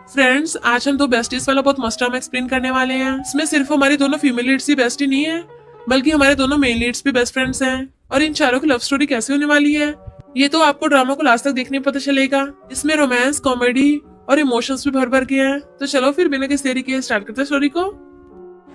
Friends, आज हम दो बेस्टीज वाला बहुत मस्त ड्रामा एक्सप्लेन करने वाले हैं। इसमें सिर्फ हमारी दोनों फीमेल लीड्स ही बेस्ट ही नहीं है, बल्कि हमारे दोनों मेल लीड्स भी बेस्ट फ्रेंड्स हैं। और इन चारों की लव स्टोरी कैसे होने वाली है, ये तो आपको ड्रामा को लास्ट तक देखने में पता चलेगा। इसमें रोमांस, कॉमेडी और इमोशंस भी भर भर के हैं। तो चलो फिर बिना किसी देरी के स्टार्ट करते हैं स्टोरी को।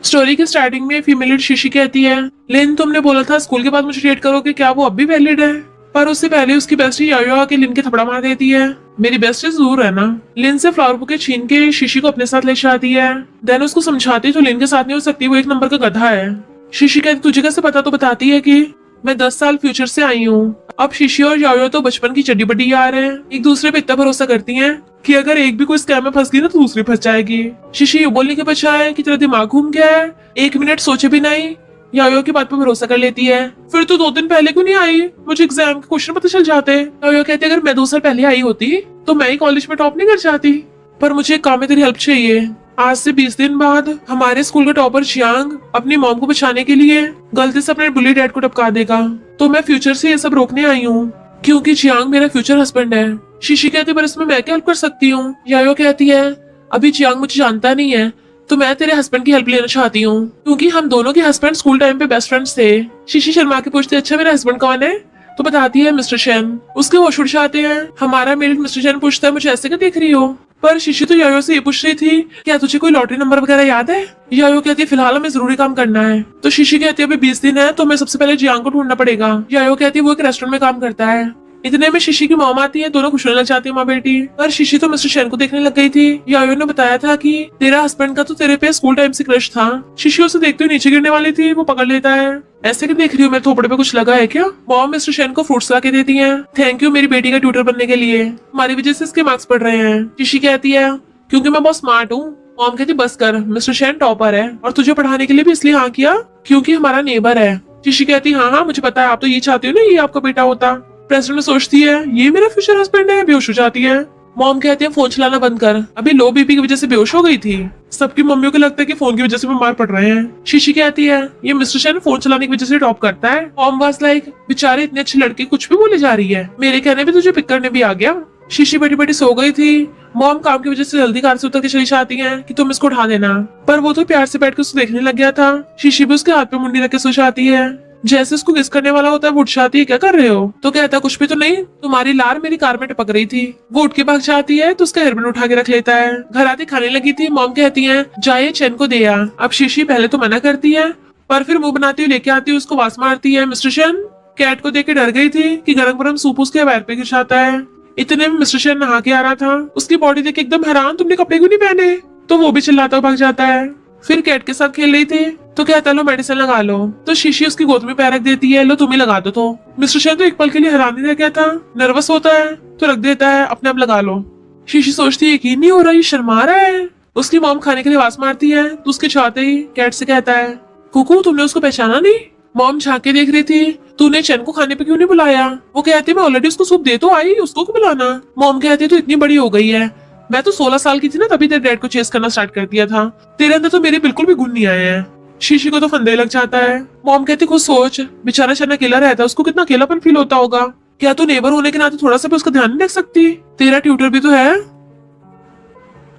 स्टोरी के स्टार्टिंग में फीमेल लीड शीशी कहती है, लिन तुमने बोला था स्कूल के बाद मुझे डेट करोगे, क्या वो अब भी वैलिड है? पर उससे पहले उसकी बेस्टी यायो आके लिन के थपड़ा मार देती है। मेरी बेस्टी से दूर रहना। लिन से फ्लावर बुके छीन के शीशी को अपने साथ ले जाती है। देन उसको समझाती तो लिन के साथ नहीं हो सकती, वो एक नंबर का गधा है। शीशी कहती तुझे कैसे पता? तो बताती है कि मैं 10 साल फ्यूचर से आई हूँ। अब शीशी और यायो तो बचपन की चड्डी बड्डी यार हैं, एक दूसरे पे इतना भरोसा करती हैं कि अगर एक भी कोई स्कैम में फंस गई ना तो दूसरी फंस जाएगी। शीशी ये बोलने के बजाय कि तेरा दिमाग घूम गया है, 1 मिनट सोचे भी नहीं यायो की बात पे भरोसा कर लेती है। फिर तो 2 दिन पहले क्यों नहीं आई? मुझे एग्जाम के क्वेश्चन पता चल जाते। यायो कहती अगर मैं 2 साल पहले आई होती तो मैं ही कॉलेज में टॉप नहीं कर जाती, पर मुझे एक काम में तेरी हेल्प चाहिए। आज से 20 दिन बाद हमारे स्कूल का टॉपर चियांग अपनी मॉम को बचाने के लिए गलती से अपने बुली डैड को टपका देगा, तो मैं फ्यूचर से ये सब रोकने आई हूँ क्योंकि चियांग मेरा फ्यूचर हस्बैंड है। शीशी कहती पर इसमें मैं क्या हेल्प कर सकती हूँ? यायो कहती है अभी चियांग मुझे जानता नहीं है, तो मैं तेरे हस्बैंड की हेल्प लेना चाहती हूँ क्योंकि हम दोनों के हस्बैंड स्कूल टाइम पे बेस्ट फ्रेंड्स थे। शीशी शर्मा के पूछते अच्छा मेरा हस्बैंड कौन है? तो बताती है मिस्टर शेन। उसके होश उड़ जाते हैं। हमारा मेरिट मिस्टर शेन पूछता है मुझे ऐसे क्या देख रही हो? पर शीशी तो यायो से ये पूछ रही थी क्या तुझे कोई लॉटरी नंबर वगैरह याद है? यायो कहती है फिलहाल हमें जरूरी काम करना है। तो शीशी कहती है अभी 20 दिन है तो हमें सबसे पहले जियांग को ढूंढना पड़ेगा। यायो कहती है वो एक रेस्टोरेंट में काम करता है। इतने में शीशी की मॉम आती है, दोनों खुश होने लग जाती है माँ बेटी। पर शीशी तो मिस्टर शेन को देखने लग गई थी। यायो ने बताया था कि तेरा हस्बैंड का तो तेरे पे स्कूल टाइम से क्रश था। शीशी उसे देखते हुए नीचे गिरने वाली थी, वो पकड़ लेता है। ऐसे क्यों देख रही हो, मेरे थोपड़े पे कुछ लगा है क्या? मॉम मिस्टर शेन को फ्रूट्स ला के देती है। थैंक यू मेरी बेटी का ट्यूटर बनने के लिए, हमारी वजह से इसके मार्क्स बढ़ रहे हैं। शीशी कहती है क्योंकि मैं बहुत स्मार्ट हूँ। मॉम कहती बस कर, मिस्टर शेन टॉपर है और तुझे पढ़ाने के लिए भी इसलिए हाँ किया क्योंकि हमारा नेबर है। शीशी कहती हाँ हाँ मुझे पता है, आप तो ये चाहती हो ना ये आपका बेटा होता। प्रेसिडेंट में सोचती है ये मेरा फ्यूचर हस्बैंड है, बेहोश हो जाती है। मॉम कहती है फोन चलाना बंद कर, अभी लो बीपी की वजह से बेहोश हो गई थी। सबकी मम्मियों को लगता है कि फोन की वजह से बीमार पड़ रहे हैं। शीशी कहती है ये मिस्टर शेन फोन चलाने की वजह से टॉप करता है। मॉम वाज लाइक बेचारे इतने अच्छे लड़के कुछ भी बोले जा रही है, मेरे कहने पे तुझे पिक करने भी आ गया। शीशी बैठी बैठी सो गई थी। मॉम काम की वजह से जल्दी कार से उतर के चली जाती है कि तुम इसको उठा देना, पर वो तो प्यार से बैठ के उसको देखने लग गया था। शीशी भी उसके हाथ पे मुंडी रख के सो जाती है। जैसे उसको किस करने वाला होता है वो उठ जाती है क्या कर रहे हो? तो कहता कुछ भी तो नहीं, तुम्हारी लार मेरी कार में टपक रही थी। वो उठ के भाग जाती है तो उसका हेयरबैंड उठा के रख लेता है। घर आते खाने लगी थी। मॉम कहती है जाए चैन को दे आ। अब शीशी पहले तो मना करती है पर फिर मुंह बनाती हुई लेके आती है, उसको वास मारती है। मिस्टर शेन कैट को देख के डर गई थी कि गरम गरम सूप उसके पैर पे गिर जाता है। इतने में मिस्टर शेन नहा के आ रहा था, उसकी बॉडी देख के एकदम हैरान तुमने कपड़े क्यों नहीं पहने? तो वो भी चिल्लाता भाग जाता है। फिर कैट के साथ खेल रही थी तो कहता लो मेडिसिन लगा लो। तो शीशी उसकी गोद में पैर रख देती है, लो तुम ही लगा दो। तो मिस्टर शेन तो एक पल के लिए हैरान रह गया था, नर्वस होता है तो रख देता है अपने आप लगा लो। शीशी सोचती है यकीन नहीं हो रहा ये शर्मा रहा है। उसकी मॉम खाने के लिए आवाज मारती है तो उसके चाहते ही कैट से कहता है कुकू तुमने उसको पहचाना नहीं? मॉम झांके देख रही थी तूने चैन को खाने पे क्यों नहीं बुलाया? वो कहती मैं ऑलरेडी उसको सूप दे तो आई, उसको क्यों बुलाना? मॉम कहती तो इतनी बड़ी हो गई है, मैं तो 16 साल की थी ना तभी तेरे डैड को चेस करना स्टार्ट कर दिया था, तेरे अंदर तो मेरे बिल्कुल भी गुण नहीं आए हैं। शीशी को तो फंदे लग जाता है। मॉम कहती खुद सोच बेचारा चना अकेला रहता है, उसको कितना अकेलापन फील होता होगा। क्या तू नेबर होने के नाते थोड़ा सा भी उसका ध्यान नहीं रख सकती? तेरा ट्यूटर भी तो है।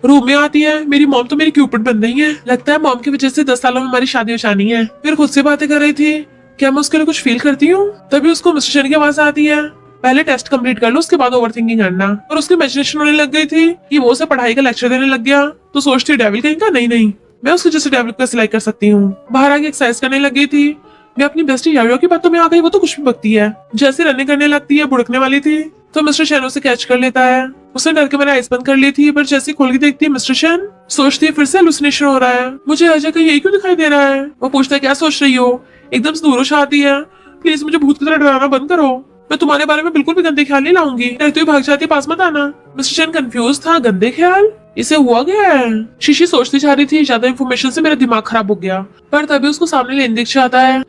रूम में आती है, मेरी मॉम तो मेरी क्यूपिड बन रही है, लगता है मॉम की वजह से 10 सालों में हमारी शादी होशानी है। फिर खुद से बातें कर रही थी क्या मैं उसके लिए कुछ फील करती हूँ? तभी उसको मिस्टर शेन की आवाज आती है पहले टेस्ट कंप्लीट कर लो उसके बाद ओवरथिंकिंग करना। और उसकी इमेजिनेशन होने लग गई थी कि वो उसे पढ़ाई का लेक्चर देने लग गया तो सोचती डेविल कहीं का नहीं मैं उसके जैसे डेविल को सिलाई कर सकती हूँ। बाहर आके एक्सरसाइज करने लग गई थी। मैं अपनी बेस्टी यायो की बातों में आ गई, वो तो कुछ भी बकती है। जैसे रनिंग करने लगती है बुड़कने वाली थी तो मिस्टर शेन उसे कैच कर लेता है। उसने डर के मैंने आइस बंद कर ली थी पर जैसे खोल के देखती है मिस्टर शेन, सोचती है फिर से हेलुसिनेशन हो रहा है, मुझे हर जगह यही क्यों दिखाई दे रहा है? वो पूछता है क्या सोच रही हो? एकदम से दूर आती है प्लीज मुझे भूत की तरह डराना बंद करो, मैं तुम्हारे बारे में बिल्कुल भी गंदे ख्याल नहीं लाऊंगी, डरती हुई भाग जाती है, पास मत आना। मिस्टर शेन कंफ्यूज था, गंदे ख्याल इसे हुआ गया है। शीशी सोचती जा रही थी ज्यादा इन्फॉर्मेशन से मेरा दिमाग खराब हो गया, पर तभी उसको सामने लेन दिख जाता है।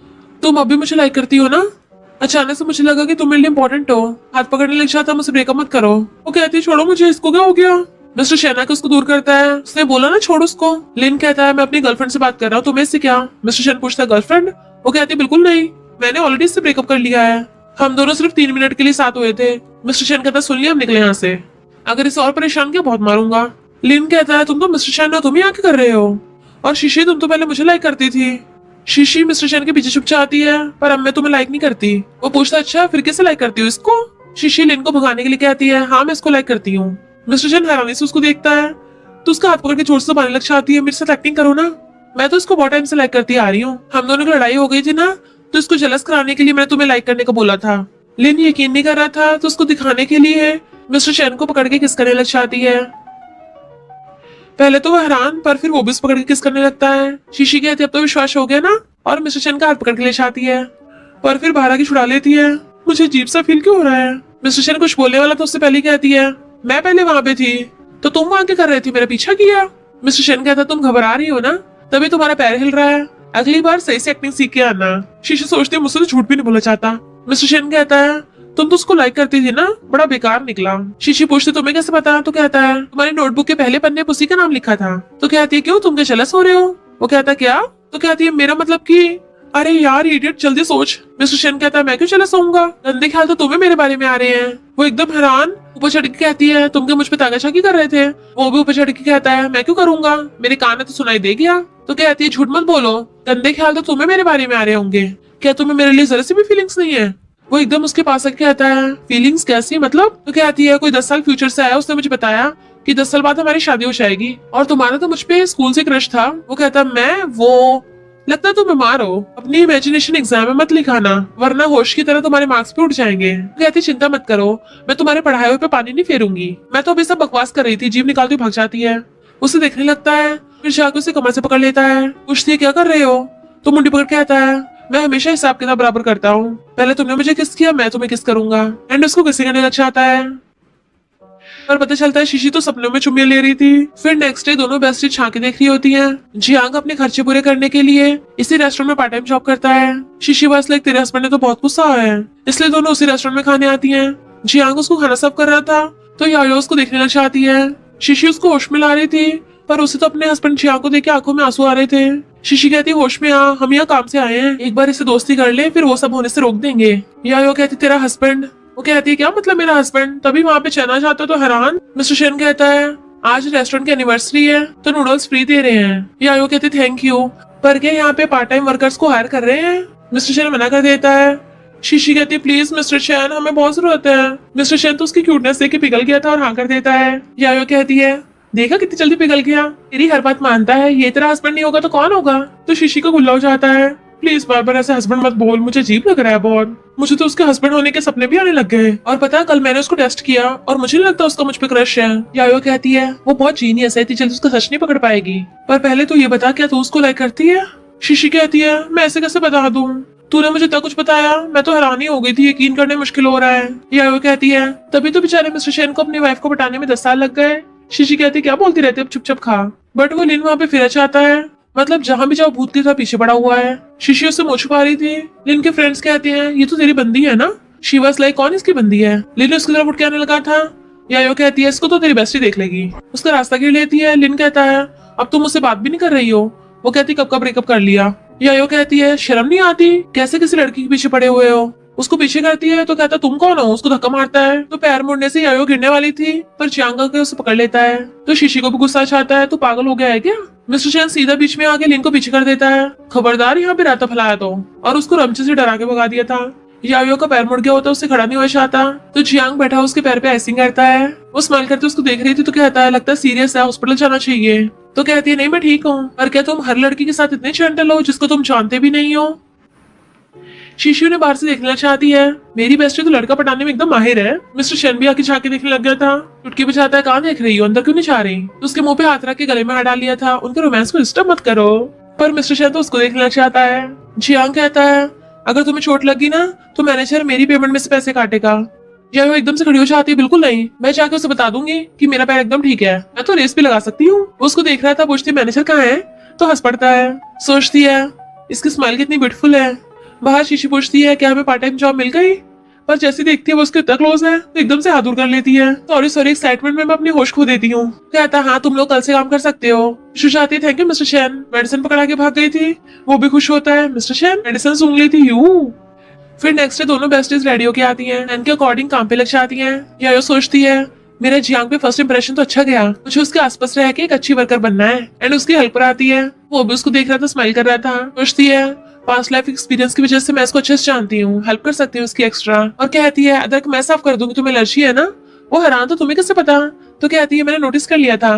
तुम अभी मुझे लाइक करती हो ना? अचानक से मुझे लगा कि तुम मेरे लिए इंपॉर्टेंट हो। हाथ पकड़ने लग जाता मुझसे ब्रेकअप मत करो। वो कहती छोड़ो मुझे, इसको क्या हो गया? मिस्टर शेन आकर उसको दूर करता है। उसने बोला ना छोड़ उसको। लिन कहता है मैं अपनी गर्लफ्रेंड से बात कर रहा हूँ, तुम्हें इससे क्या? मिस्टर शेन पूछता है गर्लफ्रेंड? वो कहती बिल्कुल नहीं, मैंने ऑलरेडी इससे ब्रेकअप कर लिया है, हम दोनों सिर्फ 3 मिनट के लिए साथ हुए थे। मिस्टर शेन कहता सुन लिया, हम निकले यहाँ से, अगर इसे और परेशान किया बहुत मारूंगा। लिन कहता है तुम तो मिस्टर शैन हो, तुम ही आके कर रहे हो। और शीशी तुम तो पहले मुझे लाइक करती थी। शीशी मिस्टर शैन के पीछे छुप जाती है, पर अब मैं तुम्हें लाइक नहीं करती। वो पूछता अच्छा फिर कैसे लाइक करती हूँ इसको। शीशी लिन को भगाने के लिए कहती है हाँ मैं इसको लाइक करती हूँ। मिस्टर शैन हैरानी से उसको देखता है तो उसका हाथ पकड़ के जोर से दबाने लग जाती है, मेरे साथ एक्टिंग करो ना, मैं तो इसको बहुत टाइम से लाइक करती आ रही हूँ, हम दोनों की लड़ाई हो गई थी ना, तो इसको जलस कराने के लिए मैंने तुम्हें लाइक करने को बोला था। लिन यकीन नहीं कर रहा था तो उसको दिखाने के लिए मिस्टर शैन को पकड़ के किस करने लग जाती है। पहले तो वो हैरान, पर फिर वो भी उस पकड़ के किस करने लगता है। शीशी कहती है अब तो विश्वास हो गया ना, और मिस्टर चैन का हाथ पकड़ के ले जाती है, पर फिर बाहर आके छुड़ा लेती है। मुझे अजीब सा फील क्यों हो रहा है। मिस्टर चैन कुछ बोलने वाला तो उससे पहले कहती है मैं पहले वहां पे थी, तो तुम वहां क्या कर रहे थे, मेरा पीछा किया। मिस्टर चैन कहता तुम घबरा रही हो ना, तभी तुम्हारा पैर हिल रहा है, अगली बार सही से एक्टिंग सीख के आना। शीशी सोचती है मुझसे तो झूठ भी नहीं बोला चाहता। मिस्टर चैन कहता है तुम तो उसको लाइक करती थी ना, बड़ा बेकार निकला। शीशी पूछती तुम्हें कैसे पता, तो कहता है तुम्हारी नोटबुक के पहले पन्ने पर उसी का नाम लिखा था। तो कहती है क्यों तुम क्या जेलस हो रहे हो। वो कहता है क्या, तो कहती है मेरा मतलब कि अरे यार इडियट जल्दी सोच। मिस्टर शेन कहता है मैं क्यों जेलस होऊंगा, गंदे ख्याल तो तुम्हें मेरे बारे में आ रहे हैं। वो एकदम हैरान, ऊपर चढ़ के कहती है तुम क्या मुझ पे तानाशाही कर रहे थे। वो भी ऊपर चढ़ के कहता है मैं क्यों करूंगा, मेरे कान में तो सुनाई दे गया। तो कहती है झूठ मत बोलो, गंदे ख्याल तो तुम्हें मेरे बारे में आ रहे होंगे, क्या तुम्हें मेरे लिए जरा सी भी फीलिंग्स नहीं है। वो एकदम उसके पास आके कहता है फीलिंग्स कैसी मतलब। तो कहती है कोई 10 साल फ्यूचर से आया, उसने मुझे बताया कि 10 साल बाद हमारी शादी हो जाएगी, और तुम्हारा तो मुझ पे स्कूल से क्रश था। वो कहता मैं वो लगता है तुम बीमार हो, अपनी इमेजिनेशन एग्जाम में मत लिखाना वरना होश की तरह तुम्हारे मार्क्स भी उठ जाएंगे। वो कहती चिंता मत करो, मैं तुम्हारे पढ़ाए हुए पे पानी नहीं फेरूंगी, मैं तो अभी सब बकवास कर रही थी। जीभ निकालती भाग जाती है, उसे देखने लगता है, फिर जाकर उसे कमर से पकड़ लेता है, पूछती है क्या कर रहे हो। तो मुंडी पकड़ के आता है मैं हमेशा हिसाब किताब बराबर करता हूँ, पहले तुमने मुझे किस किया मैं तुम्हें किस करूंगा। एंड उसको किसी करने लग जाता है, पर पता चलता है शीशी तो सपनों में चुम्बियां ले रही थी। फिर नेक्स्ट डे दोनों बेस्टी छाके देख रही होती हैं। जियांग अपने खर्चे पूरे करने के लिए इसी रेस्टोरेंट में पार्ट टाइम जॉब करता है। शीशी बस लाइक तेरे हस्बैंड ने तो बहुत गुस्सा हुआ है, इसलिए दोनों उसी रेस्टोरेंट में खाने आती हैं। जियांग उसको खाना सर्व कर रहा था तो यायो उसको देखने लग जाती है। शीशी उसको होश में ला रही थी, पर उसे तो अपने हस्बैंड जियांग को देख के आंखों में आंसू आ रहे थे। शीशी कहती होश में आ, हम यहाँ काम से आए हैं, एक बार इसे दोस्ती कर ले फिर वो सब होने से रोक देंगे। यायो कहती तेरा हस्बैंड। वो कहती है क्या मतलब मेरा हस्बैंड, तभी वहाँ पे चना जाता तो हैरान। मिस्टर शेन कहता है आज रेस्टोरेंट की एनिवर्सरी है तो नूडल्स फ्री दे रहे हैं। यायो कहती थैंक यू, पर क्या यहाँ पे पार्ट टाइम वर्कर्स को हायर कर रहे हैं। मिस्टर शेन मना कर देता है। शीशी कहती है प्लीज मिस्टर शेन हमें बहुत जरूरत है। मिस्टर शेन तो उसकी क्यूटनेस देख के पिघल गया था और हाँ कर देता है। यायो कहती है देखा कितनी जल्दी पिघल गया, तेरी हर बात मानता है, ये तेरा हस्बैंड नहीं होगा तो कौन होगा। तो शीशी को गुल्ला हो जाता है, प्लीज बार बार ऐसे हस्बैंड मत बोल, मुझे अजीब लग रहा है बहुत, मुझे तो उसके हस्बैंड होने के सपने भी आने लग गए। और पता है कल मैंने उसको टेस्ट किया और मुझे नहीं लगता उसका मुझ पे क्रश है। यायो कहती है वो बहुत जीनियस है, इतनी जल्दी उसका सच नहीं पकड़ पाएगी, पर पहले तो ये बता क्या तू उसको लाइक करती है। शीशी कहती है मैं ऐसे कैसे बता दूं, तूने मुझे तब कुछ बताया, मैं तो हैरानी हो गई थी, यकीन करने मुश्किल हो रहा है। यायो कहती है तभी तो बेचारे मिस्टर शेन को अपनी वाइफ को पटाने में 10 साल लग गए। शीशी कहती क्या बोलती रहती है, अब चुप चुप खा। बट वो लिन वहाँ पे फिर चाहता है, मतलब जहाँ भी जाओ भूत की तरह पीछे पड़ा हुआ है। शीशी उससे मुँह छुपा रही थी। लिन के फ्रेंड्स कहते हैं ये तो तेरी बंदी है ना। शी वाज लाइक कौन इसकी बंदी है। लिन उसकी तरफ उठ के आने लगा था। यायो कहती है इसको तो तेरी बेस्टी देख लेगी, उसका रास्ता घेर लेती है। लिन कहता है अब तुम मुझसे बात भी नहीं कर रही हो। वो कहती कब का ब्रेकअप कर लिया। यायो कहती है शर्म नहीं आती, कैसे किसी लड़की के पीछे पड़े हुए हो। उसको पीछे करती है तो कहता तुम कौन हो, उसको धक्का मारता है। तो पैर मुड़ने से यायो गिरने वाली थी, पर चियांग के उसे पकड़ लेता है। तो शीशी को भी गुस्सा छाता है, तो पागल हो गया है क्या। मिस्टर चैन सीधा बीच में आके लिन को पीछे कर देता है, खबरदार यहाँ पे राता फैलाया तो, और उसको रमचे से डरा के भगा दिया था। यायो का पैर मुड़ गया होता, उससे खड़ा नहीं हो चाहता। तो जियांग बैठा उसके पैर पे आइसिंग करता है। वो स्माइल करते उसको देख रही थी तो कहता है लगता है सीरियस है, हॉस्पिटल जाना चाहिए। तो कहती है नहीं मैं ठीक हूँ, पर क्या तुम हर लड़की के साथ इतने जेंटल हो जिसको तुम जानते भी नहीं हो। शीशी ने बाहर से देखना चाहती है, मेरी बेस्टी तो लड़का पटाने में एकदम माहिर है। मिस्टर शेन भी आके झाके देखने लग गया था। चुटकी बजाता है कहाँ देख रही हो, अंदर क्यों नहीं जा रही। तो उसके मुंह पे हाथ रख के गले में हाथ डाल लिया था, उनके रोमांस को डिस्टर्ब मत करो। पर मिस्टर शेन तो उसको देखना चाहता है। जियांग कहता है अगर तुम्हें चोट लगी ना तो मैनेजर मेरी पेमेंट में से पैसे काटेगा। या वो एकदम से खड़ी हो जाती है, बिल्कुल नहीं, मैं जाके उसे बता दूंगी कि मेरा पैर एकदम ठीक है, मैं तो रेस भी लगा सकती हूँ। उसको देख रहा था, पूछती मैनेजर कहाँ है, तो हंस पड़ता है। सोचती है इसकी स्माइल कितनी ब्यूटीफुल है। बाहर शीशी पूछती है क्या हमें पार्ट टाइम जॉब मिल गई, पर जैसी देखती है वो उसके इतना क्लोज है तो एकदम से हाथ दूर कर लेती है। सॉरी सॉरी एक्साइटमेंट में मैं अपनी होश खो देती हूँ। कहता हाँ तुम लोग कल से काम कर सकते हो। शुशाती thank you mister Shane, medicine पकड़ा के भाग गई थी। वो भी खुश होता है, मिस्टर शेन मेडिसिन सूंघ ली थी यू। फिर नेक्स्ट डे दोनों बेस्टीज रेडी होके आती हैं, एंड के अकॉर्डिंग काम पे लग जाती हैं। यायो सोचती है मेरा जियांग पे फर्स्ट इंप्रेशन तो अच्छा गया, मुझे उसके आसपास रह के एक अच्छी वर्कर बनना है। एंड उसकी हेल्पर आती है, वो भी उसको देख रहा था, स्माइल कर रहा था, सोचती है पास्ट लाइफ एक्सपीरियंस की वजह से मैं इसको अच्छे से जानती हूँ, हेल्प कर सकती हूँ उसकी एक्स्ट्रा। और कहती है अदरक मैं साफ कर दूंगी, तुम्हें एलर्जी है ना। वो हैरान, तो तुम्हें कैसे पता। तो कहती है मैंने नोटिस कर लिया था।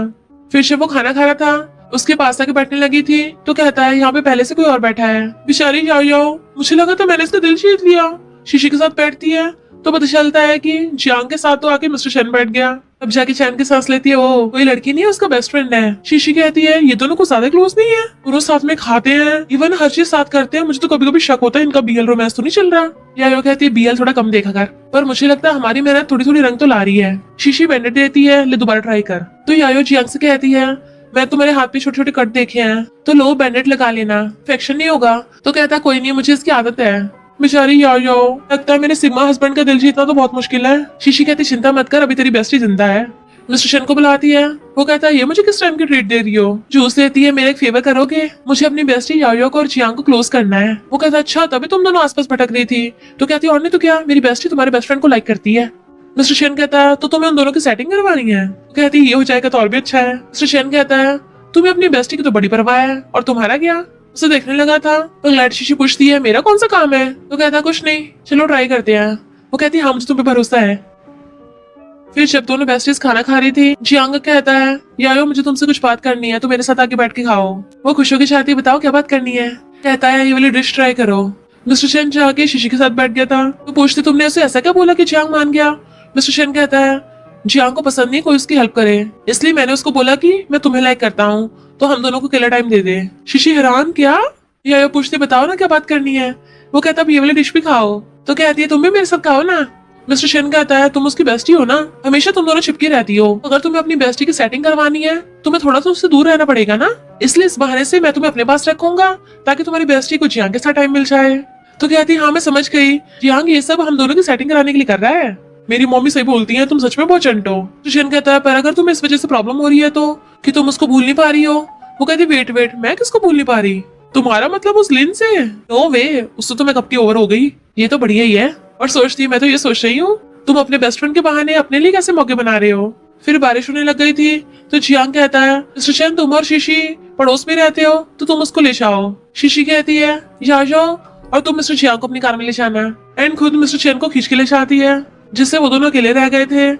फिर जब वो खाना खा रहा था उसके पास आके बैठने लगी थी तो कहता है यहाँ पे पहले से कोई और बैठा है। बेचारी याओ, मुझे लगा था मैंने इसका दिल जीत लिया। शीशी के साथ बैठती है तो पता चलता है कि जियांग के साथ तो आके मिस्टर चैन बैठ गया। अब जाके चैन की सांस लेती है, वो कोई लड़की नहीं है, उसका बेस्ट फ्रेंड है। शीशी कहती है ये दोनों कुछ ज्यादा क्लोज नहीं है, दोनों साथ में खाते हैं, इवन हर चीज साथ करते हैं। मुझे तो कभी कभी शक होता है इनका बीएल रोमांस तो नहीं चल रहा। यायो कहती है बीएल थोड़ा कम देखा कर, पर मुझे लगता है हमारी मेहनत थोड़ी थोड़ी रंग तो ला रही है। शीशी बैंडेड देती है, ले दोबारा ट्राई कर। तो यायो जियांग से कहती है मैं तुम्हारे हाथ पे छोटे छोटे कट देखे हैं, तो लो बैंडेड लगा लेना, इन्फेक्शन नहीं होगा। तो कहता कोई नहीं, मुझे इसकी आदत है। बेचारी यायो, लगता है मेरे सिग्मा हस्बैंड का दिल जीतना तो बहुत मुश्किल है। शीशी कहती चिंता मत कर, अभी तेरी बेस्टी जिंदा है। मिस्टर शन को बुलाती है, वो कहता है ये मुझे किस टाइम की ट्रीट दे रही हो। जूस देती है, मेरे एक फेवर करोगे, मुझे अपनी बेस्टी यायो को और जियांग को क्लोज करना है। वो कहता है अच्छा, तभी तुम दोनों आसपास भटक रही थी। तो कहती है और नहीं तो क्या, मेरी बेस्टी तुम्हारे बेस्ट फ्रेंड को लाइक करती है। मिस्टर शेन कहता है तो तुम्हें उन दोनों की सेटिंग करवानी है। तो कहती है ये हो जाएगा तो और भी अच्छा है। मिस्टर शेन कहता है तुम्हें अपनी बेस्टी की तो बड़ी परवाह है, और तुम्हारा क्या। उसे देखने लगा था तो ग्लैड शीशी पूछती है मेरा कौन सा काम है। तो कहता कुछ नहीं, चलो ट्राई करते हैं। वो कहती है हाँ मुझे तुम पे भरोसा है। फिर जब दोनों बेस्टीज खाना खा रही थी, जियांग कहता है यायो मुझे तुमसे कुछ बात करनी है, तो मेरे साथ आके बैठ के खाओ। वो खुश होकर चाहती है बताओ क्या बात करनी है। कहता है ये वाली डिश ट्राई करो। मिस्टर शेन जाके शीशी के साथ बैठ गया था तो पूछती तुमने उसे ऐसा क्या बोला कि जियांग मान गया। मिस्टर शेन कहता है जियांग को पसंद नहीं कोई उसकी हेल्प करे, इसलिए मैंने उसको बोला कि मैं तुम्हें लाइक करता हूँ, तो हम दोनों को अकेला टाइम दे दे। शीशी हैरान क्या, या पूछते बताओ ना क्या बात करनी है। वो कहता ये वाली डिश भी खाओ। तो कहती है तुम भी मेरे साथ खाओ ना। मिस्टर शेन कहता है तुम उसकी बेस्टी हो ना, हमेशा तुम दोनों चिपकी रहती हो, अगर तुम्हें अपनी बेस्टी की सेटिंग करवानी है तुम्हें थोड़ा सा उससे दूर रहना पड़ेगा ना, इसलिए इस बहाने से मैं तुम्हें अपने पास रखूंगा ताकि तुम्हारी बेस्टी को जियांग के साथ टाइम मिल जाए। तो कहती है हाँ मैं समझ गई, जियांग ये सब हम दोनों की सेटिंग कराने के लिए कर रहा है। मेरी मम्मी सही बोलती है, तुम सच में बहुत चंट हो। तो शेन कहता है पर अगर तुम्हें इस वजह से प्रॉब्लम हो रही है तो कि तुम उसको भूल नहीं पा रही हो। वो कहती वेट वेट, मैं किसको भूल नहीं पा रही, तुम्हारा मतलब उस लिन से। नो वे, उससे तो मैं कब की ओवर हो गई, ये तो बढ़िया ही है। और सोचती मैं तो ये सोच रही हूँ तुम अपने बेस्ट फ्रेंड के बहाने अपने लिए कैसे मौके बना रहे हो। फिर बारिश होने लग गई थी तो जियांग कहता है मिस्टर चैन तुम और शीशी पड़ोस में रहते हो तो तुम उसको ले जाओ। शीशी कहती है जा जाओ, और तुम मिस्टर जियांग को अपनी कार में ले जाना। एंड खुद मिस्टर चैन को खींच के ले जाती है, जिससे वो दोनों अकेले रह गए थे।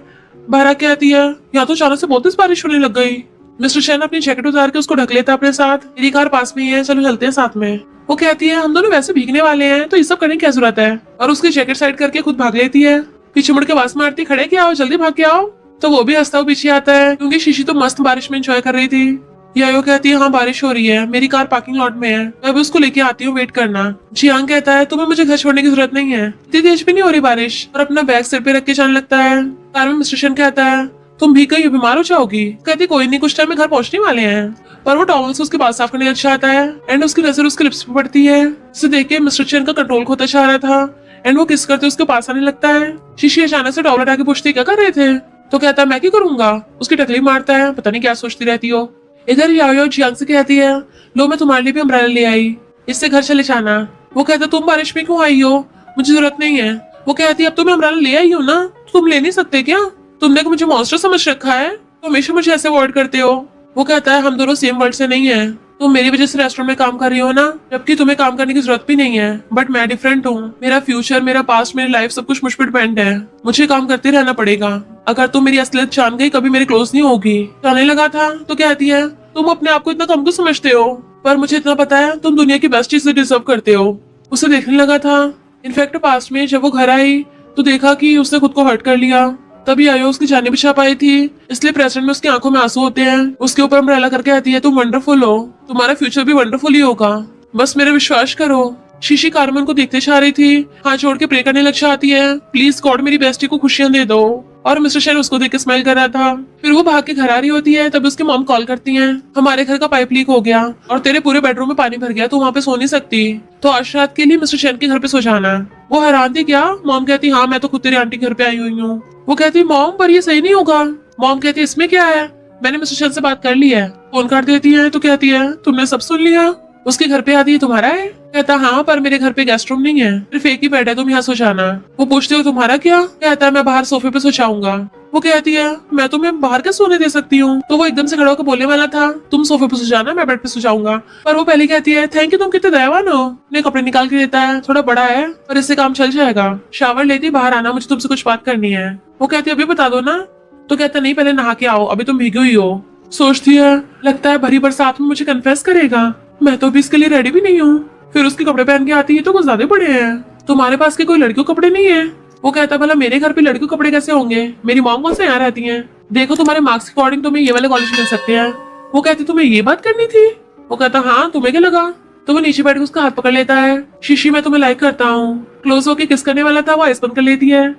बाहर आके आती है, यहाँ तो अचानक से बहुत तेज बारिश होने लग गई। मिस्टर चैन अपनी जैकेट उतार के उसको ढक लेता अपने साथ। मेरी कार पास में ही है, चलो चलते हैं साथ में। वो कहती है हम दोनों वैसे भीगने वाले हैं तो ये सब करने की क्या जरूरत है, और उसकी जैकेट साइड करके खुद भाग लेती है। पीछे मुड़ के आवाज मारती खड़े क्या आओ, जल्दी भाग के आओ। तो वो भी हंसता हुआ पीछे आता है क्योंकि शीशी तो मस्त बारिश में एंजॉय कर रही थी। यायो कहती है हाँ बारिश हो रही है, मेरी कार पार्किंग लॉट में है, मैं भी उसको लेके आती हूँ, वेट करना। जियांग कहता है तुम्हें मुझे घर छोड़ने की जरूरत नहीं है, इतनी तेज भी नहीं हो रही बारिश, और अपना बैग सिर पे रख के जाने लगता है। कार में मिस्टर शन कहता है तुम भीग गई बीमार हो जाओगी। कहती कोई नहीं, कुछ टाइम में घर पहुंचने वाले हैं। पर वो टॉवल से उसके बाल साफ करने लग जाता है एंड उसकी नजर उसके लिप्स पे पड़ती है, जिसे देख के मिस्टर चैन का कंट्रोल खोता जा रहा था एंड वो किस करते उसके पास आने लगता है। शीशी अचानक से टॉवल हटा के पूछती क्या कर रहे थे। तो कहता है मैं क्या करूंगा, उसकी टकली मारता है, पता नहीं क्या सोचती रहती हो। इधर याओ जियांग से कहती है लो मैं तुम्हारे लिए भी अम्ब्रेला ले आई, इससे घर चले जाना। वो कहता तुम बारिश में क्यों आई हो, मुझे जरूरत नहीं है। वो कहती है अब तो मैं अम्ब्रेला ले आई हूँ ना, तुम ले नहीं सकते क्या, तुमने मुझे मॉन्स्टर समझ रखा है, तो हमेशा मुझे ऐसे अवॉइड करते हो। वो कहता है हम दोनों सेम वर्ल्ड से नहीं है, तुम मेरी वजह से रेस्टोरेंट में काम कर रही हो ना, जबकि तुम्हें काम करने की जरूरत भी नहीं है, बट मैं डिफरेंट हूँ। मेरा फ्यूचर, मेरा पास्ट, मेरी लाइफ सब कुछ मुझ पर डिपेंड है, मुझे काम करते रहना पड़ेगा। अगर तुम मेरी असलियत जान गई कभी मेरी क्लोज नहीं होगी। जाने लगा था तो कहती है तुम अपने आप को इतना कम क्यों समझते हो, पर मुझे इतना पता है तुम दुनिया की बेस्ट चीज डिजर्व करते हो। उसे देखने लगा था। इनफैक्ट पास्ट में जब वो घर आई तो देखा कि उसने खुद को हर्ट कर लिया। तभी आयो उसकी जाने भी छाप आई थी, इसलिए प्रेजेंट में उसकी आंखों में आंसू होते हैं। उसके ऊपर अम्ब्रेला करके आती है तुम वंडरफुल हो, तुम्हारा फ्यूचर भी वंडरफुल ही होगा, बस मेरा विश्वास करो। शीशी कारमन को देखते जा रही थी, हाथ जोड़ के प्रे करने लग जाती है प्लीज गॉड मेरी बेस्टी को खुशियां दे दो। और मिस्टर शेन उसको देख के स्माइल कर रहा था। फिर वो भाग के घर आ रही होती है, तब उसकी मॉम कॉल करती हैं हमारे घर का पाइप लीक हो गया और तेरे पूरे बेडरूम में पानी भर गया, तो वहाँ पे सो नहीं सकती, तो आज रात के लिए मिस्टर शेन के घर पे सो जाना। वो हैरान थी क्या। मॉम कहती हाँ मैं तो खुद तेरे आंटी के घर पे आई हुई हूँ। वो कहती मॉम पर ये सही नहीं होगा। मॉम कहती इसमें क्या है, मैंने मिस्टर शेन से बात कर ली है। फोन काट देती है तो कहती है तुमने सब सुन लिया, उसके घर पे आती है तुम्हारा है। कहता हाँ पर मेरे घर पे गेस्ट रूम नहीं है, सिर्फ एक ही बेड है, तुम यहाँ सो जाना। वो पूछते हो तुम्हारा क्या। कहता है मैं बाहर सोफे पे सो जाऊंगा। वो कहती है मैं तुम्हें बाहर क्या सोने दे सकती हूँ। तो वो एकदम से खड़ा होकर बोलने वाला था तुम सोफे पे सो जाना, मैं बेड पे सो जाऊंगा। पर वो पहले कहती है थैंक यू, तुम कितने दयावान हो। ने कपड़े निकाल के देता है, थोड़ा बड़ा है पर इससे काम चल जाएगा। शावर लेती बाहर आना, मुझे तुमसे कुछ बात करनी है। वो कहती है अभी बता दो ना। तो कहता नहीं पहले नहा के आओ, अभी तुम भीगी हुई हो। सोचती है लगता है भरी बरसात में मुझे कन्फेस करेगा, मैं तो अभी इसके लिए रेडी भी नहीं हूँ। फिर उसके कपड़े पहन के आती है तो कुछ ज्यादा बड़े हैं। तुम्हारे पास के कोई लड़कियों कपड़े नहीं है। वो कहता भला मेरे घर पे लड़कियों कपड़े कैसे होंगे, मेरी मॉम कौन से यहाँ रहती हैं। देखो तुम्हारे मार्क्स के अकॉर्डिंग तुम्हें ये वाले कॉलेज मिल सकते हैं। वो कहती तुम्हें ये बात करनी थी। वो कहता हाँ तुम्हें क्या लगा। तो वो नीचे बैठ के उसका हाथ पकड़ लेता है। शीशी मैं तुम्हें लाइक करता हूँ। क्लोज होके किस करने वाला था, वो आइस बंद कर लेती है।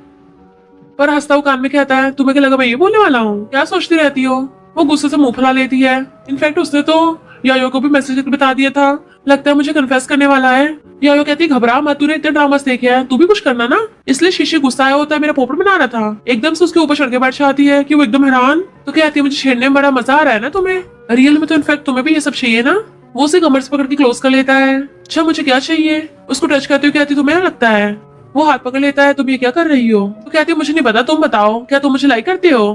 पर हंसता हुआ कान में कहता है तुम्हें क्या लगा मैं ये बोलने वाला हूँ, क्या सोचती रहती हो। वो गुस्से से मुंह फुला लेती है। इनफैक्ट उसने तो यायो को भी मैसेज करके बता दिया था, लगता है मुझे कन्फेस करने वाला है। यायो कहती घबरा मत, तूने इतने ड्रामास देखे हैं, तू भी कुछ करना ना। इसलिए शीशी गुस्सा आया होता है, मेरा पोपट बना रहा था। एकदम से उसके ऊपर चढ़ के बैठ जाती है कि वो एकदम हैरान। तो कहती है मुझे छेड़ने में बड़ा मजा आ रहा है ना तुम्हें, रियल में तो इनफैक्ट तुम्हें भी ये सब चाहिए ना। वो उसे कमर से पकड़ के क्लोज कर लेता है। अच्छा मुझे क्या चाहिए। उसको टच करते हुए कहती तुम्हें लगता है। वो हाथ पकड़ लेता है तुम ये क्या कर रही हो। तो कहती है मुझे नहीं पता, तुम बताओ क्या तुम मुझे लाइक करते हो।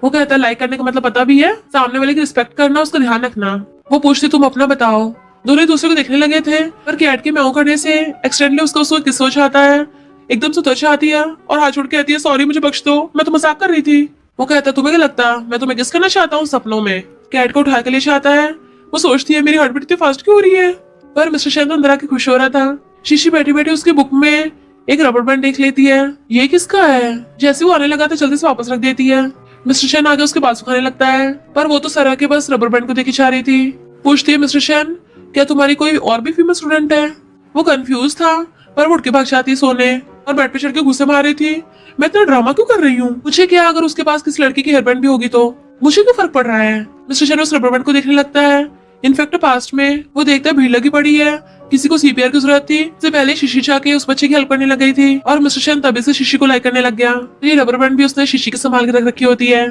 वो कहता है लाइक करने का मतलब पता भी है, सामने वाले की रिस्पेक्ट करना, उसका ध्यान रखना। वो पूछती तुम अपना बताओ। दोनों एक दूसरे को देखने लगे थे पर कैट के म्याऊं करने से एक्सीडेंटली उसको किस हो जाता है। एकदम से उतर आती है और हाथ छोड़ के कहती है सॉरी मुझे बख्श दो, मैं तो मजाक कर रही थी। वो कहता तुम्हें क्या लगता मैं तुम्हें किस करना चाहता हूँ सपनों में। कैट को उठा के ले जाता है। वो सोचती है मेरी हार्ट बीट इतनी फास्ट क्यों हो रही है। पर मिस्टर शैन तो अंदर आके खुश हो रहा था। शीशी बैठी बैठी उसकी बुक में एक रबर बैंड देख लेती है, ये किसका है। जैसे वो आने लगा तो जल्दी से वापस रख देती है। मिस्टर शैन आगे उसके बाजू खाने लगता है पर वो तो सरा के बस रबर बैंड को देखी जा रही थी। पूछती है मिस्टर शैन क्या तुम्हारी कोई और भी फीमेल स्टूडेंट है। वो कंफ्यूज था पर वो उठ के भाग जाती सोने और बेड पे चढ़ के घुसे मार रही थी। मैं इतना ड्रामा क्यों कर रही हूँ, मुझे क्या अगर उसके पास किसी लड़की की हेयर बैंड भी होगी तो मुझे क्या फर्क पड़ रहा है। मिस्टर शैन उस रबर बैंड को देखने लगता है। इनफैक्ट पास्ट में वो देखता है भीड़ लगी पड़ी है, किसी को सीपीआर की जरूरत थी। इससे पहले शीशी जाके उस बच्चे की हेल्प करने लग गई थी और मिस्टर शैन तभी से शीशी को लाइक करने लग गया। ये रबर बैंड भी उसने शीशी के संभाल के रख रखी होती है।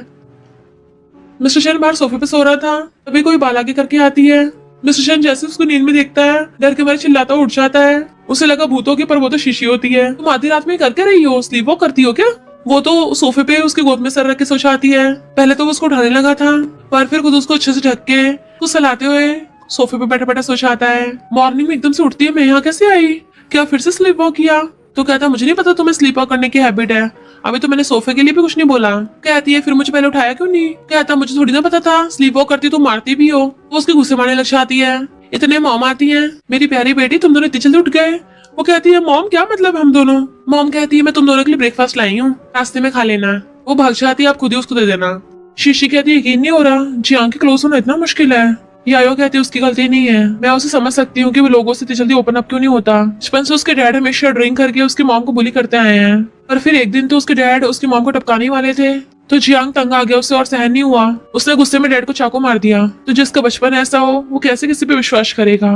मिस्टर शैन बाहर सोफे पे सो रहा था, तभी कोई बाल आगे करके आती है। मिस्टर शैन जैसे उसको नींद में देखता है डर के मारे चिल्लाता उठ जाता है। उसे लगा भूतों की पर वो तो शीशी होती है। तुम आधी रात में कर क्या रही हो, स्लीप वॉक करती हो क्या। वो तो सोफे पे उसकी गोद में सर रख के सो जाती है। पहले तो वो उसको उठाने लगा था पर फिर खुद उसको अच्छे से ढक के उसको सहलाते हुए सोफे पे बैठा बैठा सो जाता है। मॉर्निंग में एकदम से उठती है मैं यहाँ कैसे आई, क्या फिर से स्लीप वॉक किया। तो कहता मुझे नहीं पता तुम्हें स्लीप वॉक करने की हैबिट है, अभी तो मैंने सोफे के लिए भी कुछ नहीं बोला। कहती है फिर मुझे पहले उठाया क्यों नहीं। कहता मुझे थोड़ी ना पता था स्लीप वॉक करती तो मारती भी हो। वो उसके गुस्से मारने लग जाती है। इतने मॉम आती है मेरी प्यारी बेटी तुम दोनों इतनी जल्दी उठ गए। वो कहती है मॉम क्या मतलब हम दोनों। मॉम कहती है मैं तुम दोनों के लिए ब्रेकफास्ट लाई हूँ, रास्ते में खा लेना। वो भाग जाती है आप खुद ही उसको दे देना। शीशी कहती है यकीन नहीं हो रहा जियांग के क्लोज होना इतना मुश्किल है। यायो कहती है उसकी गलती नहीं है, मैं उसे समझ सकती हूँ कि वो लोगों से इतनी जल्दी ओपन अप क्यों नहीं होता। बचपन से उसके डैड हमेशा ड्रिंक करके उसकी मॉम को बुली करते आए हैं। पर फिर एक दिन तो उसके डैड उसकी मॉम को टपकाने वाले थे तो जियांग तंग आ गया, उससे और सहन नहीं हुआ। उसने गुस्से में डैड को चाकू मार दिया। तो जिसका बचपन ऐसा हो वो कैसे किसी पे विश्वास करेगा।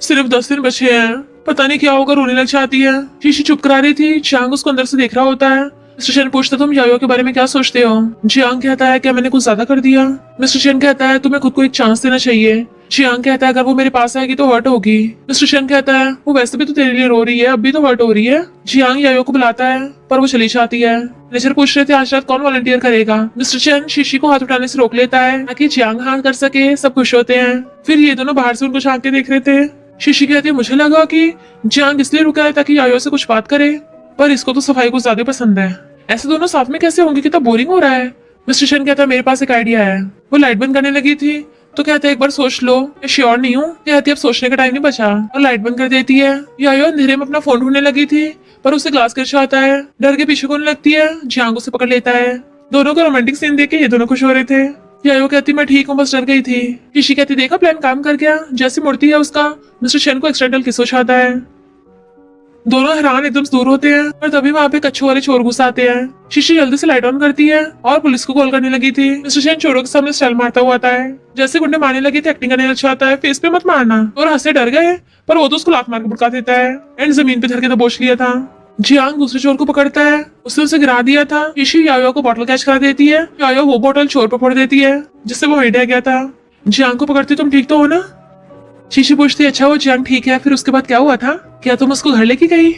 सिर्फ 10 दिन बचे हैं, पता नहीं क्या होगा, रोने लग जाती है। शीशी चुप करा रही थी, जियांग उसको अंदर से देख रहा होता है। मिस्टर शेन पूछता तुम यायो के बारे में क्या सोचते हो। जियांग कहता है क्या मैंने कुछ ज्यादा कर दिया। मिस्टर शेन कहता है तुम्हें खुद को एक चांस देना चाहिए। जियांग कहता है अगर वो मेरे पास आएगी तो हर्ट होगी। मिस्टर शेन कहता है वो वैसे भी तो तेरे लिए रो रही है, अब भी तो हर्ट हो रही है। जियांग यायो को बुलाता है पर वो चली जाती है। मैनेजर पूछ रहे थे आज रात कौन वॉलंटियर करेगा। मिस्टर शेन शीशी को हाथ उठाने से रोक लेता है ताकि जियांग हाँ कर सके। सब खुश होते हैं। फिर ये दोनों बाहर से उनको झांक के देख रहे थे। शीशी कहती है मुझे लगा कि जियांग इसलिए रुका है ताकि यायो से कुछ बात करे, पर इसको तो सफाई कुछ ज्यादा पसंद है। ऐसे दोनों साथ में कैसे होंगे, कितना बोरिंग हो रहा है। मिस्टर शेन कहता है मेरे पास एक आइडिया है। वो लाइट बंद करने लगी थी तो कहते एक बार सोच लो। मैं श्योर नहीं हूँ। कहती अब सोचने का टाइम नहीं बचा और लाइट बंद कर देती है। यायो अंधेरे में अपना फोन ढूंढने लगी थी पर उसे ग्लास गिर जाता है। डर के पीछे कोने लगती है। जियांग उसे पकड़ लेता है। दोनों को रोमांटिक सीन देख के ये दोनों खुश हो रहे थे। यायो कहती मैं ठीक हूँ, बस डर गई थी। शीशी कहती देखा प्लान काम कर गया। जैसी मुड़ती है उसका मिस्टर शेन को एक्सीडेंटल किस हो जाता है। दोनों हैरान एकदम से दूर होते हैं और तभी वहाँ पे कच्छू वाले चोर घुस आते हैं। शीशी जल्दी से लाइट ऑन करती है और पुलिस को कॉल करने लगी थी। मिस्टर शेन चोरों के सामने स्टाइल मारता हुआ आता है। जैसे गुंडे मारने लगे थे एक्टिंग करने लग जाता है, फेस पे मत मारना। और हंसे डर गए पर वो तो उसको लात मार के भड़का देता है एंड जमीन पे धर के दबोच लिया था। जियांग दूसरे चोर को पकड़ता है, उसने उसे गिरा दिया था। शीशी यायो को बॉटल कैच करा देती है। यायो वो बॉटल चोर पर फोड़ देती है जिससे वो वहीं रह गया था। जियांग को पकड़ती तुम ठीक तो हो ना। शीशी पूछती अच्छा वो जियांग ठीक है, फिर उसके बाद क्या हुआ था, क्या तुम उसको घर लेके गई।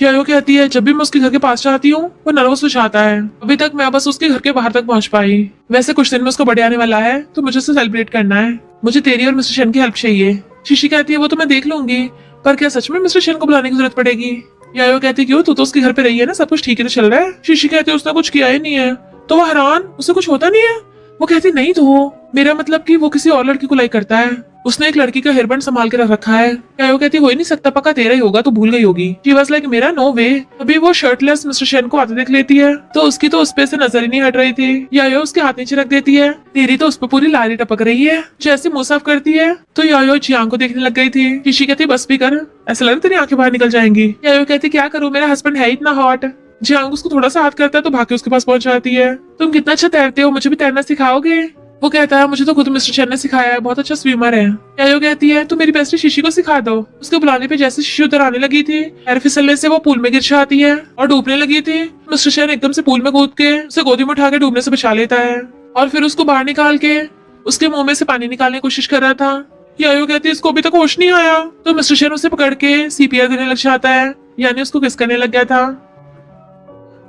यायो कहती है जब भी मैं उसके घर के पास जाती हूँ वो नर्वस हो जाता है। अभी तक मैं बस उसके घर के बाहर तक पहुंच पाई। वैसे कुछ दिन में उसका बर्थडे आने वाला है तो मुझे उसे सेलिब्रेट करना है। मुझे तेरी और मिस्टर शेन की हेल्प चाहिए। शीशी कहती है वो तो मैं देख लूंगी, पर क्या सच में मिस्टर शेन को बुलाने की जरूरत पड़ेगी? यायो कहती है क्यों, तू तो उसके घर पे रही है ना, सब कुछ ठीक ही तो चल रहा है। शीशी कहती है उसने कुछ किया ही नहीं है। तो वो हैरान, उसे कुछ होता नहीं है? वो कहती नहीं तो मेरा मतलब कि वो किसी और लड़की को लाइक करता है। उसने एक लड़की का हेयर बैंड संभाल के रख रखा है। यायो कहती हो ही नहीं सकता, पक्का तेरा ही होगा, तो भूल गई होगी। शी वाज लाइक मेरा नो वे। अभी वो शर्टलेस मिस्टर शेन को आते देख लेती है तो उसकी तो उस पे से नजर ही नहीं हट रही थी। यायो उसके हाथ नीचे रख देती है। तेरी तो उस पर पूरी लाली टपक रही है। जैसे मुंह साफ करती है तो यायो जियांग को देखने लग गई थी। शीशी कहती बस भी कर, ऐसा लग रहा तेरी आंखें बाहर निकल जाएंगी। यायो कहती क्या करूं, मेरा हस्बैंड है इतना हॉट। जियांग उसको थोड़ा सा हाथ करता है तो भाग के उसके पास पहुंच जाती है। तुम कितना अच्छा तैरते हो, मुझे भी तैरना सिखाओगे? वो कहता है मुझे तो खुद मिस्टर चैन ने सिखाया है, बहुत अच्छा स्विमर है। यायो कहती है तो मेरी बेस्टी शीशी को सिखा दो। उसके बुलाने पे जैसे शीशी उतर आने लगी थी, पैर फिसलने से वो पूल में गिर जाती है और डूबने लगी थी। मिस्टर चैन एकदम से पूल में कूद के उसे गोदी में उठा के डूबने से बचा लेता है और फिर उसको बाहर निकाल के उसके मुंह में से पानी निकालने की कोशिश कर रहा था। यायो कहती है इसको अभी तक होश नहीं आया। तो मिस्टर चैन उसे पकड़ के सीपीआर देने लग जाता है, यानी उसको किस करने लग गया था।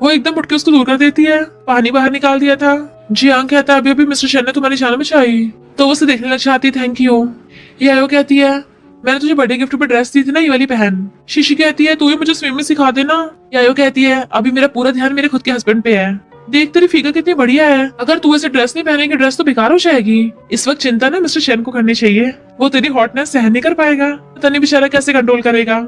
वो एकदम उठ के उसको दूर कर देती है, पानी बाहर निकाल दिया था। जियांग कहता है अभी अभी मिस्टर शेन ने तुम्हारी जान बचाई। तो वो उसे देखने लग जाती है, थैंक यू। यायो कहती है मैंने तुझे बर्थडे गिफ्ट पे ड्रेस दी थी ना, ये वाली पहन। शीशी कहती है तू ही मुझे स्विमिंग सिखा देना। यायो कहती है अभी मेरा पूरा ध्यान मेरे खुद के हस्बैंड पे है। देख तेरी फिगर कितनी बढ़िया है, अगर तू ऐसे ड्रेस नहीं पहनेगी ड्रेस तो बेकार हो जाएगी। इस वक्त चिंता ना मिस्टर शेन को करनी चाहिए, वो तेरी हॉटनेस सहन नहीं कर पाएगा, पता नहीं बेचारा कैसे कंट्रोल करेगा।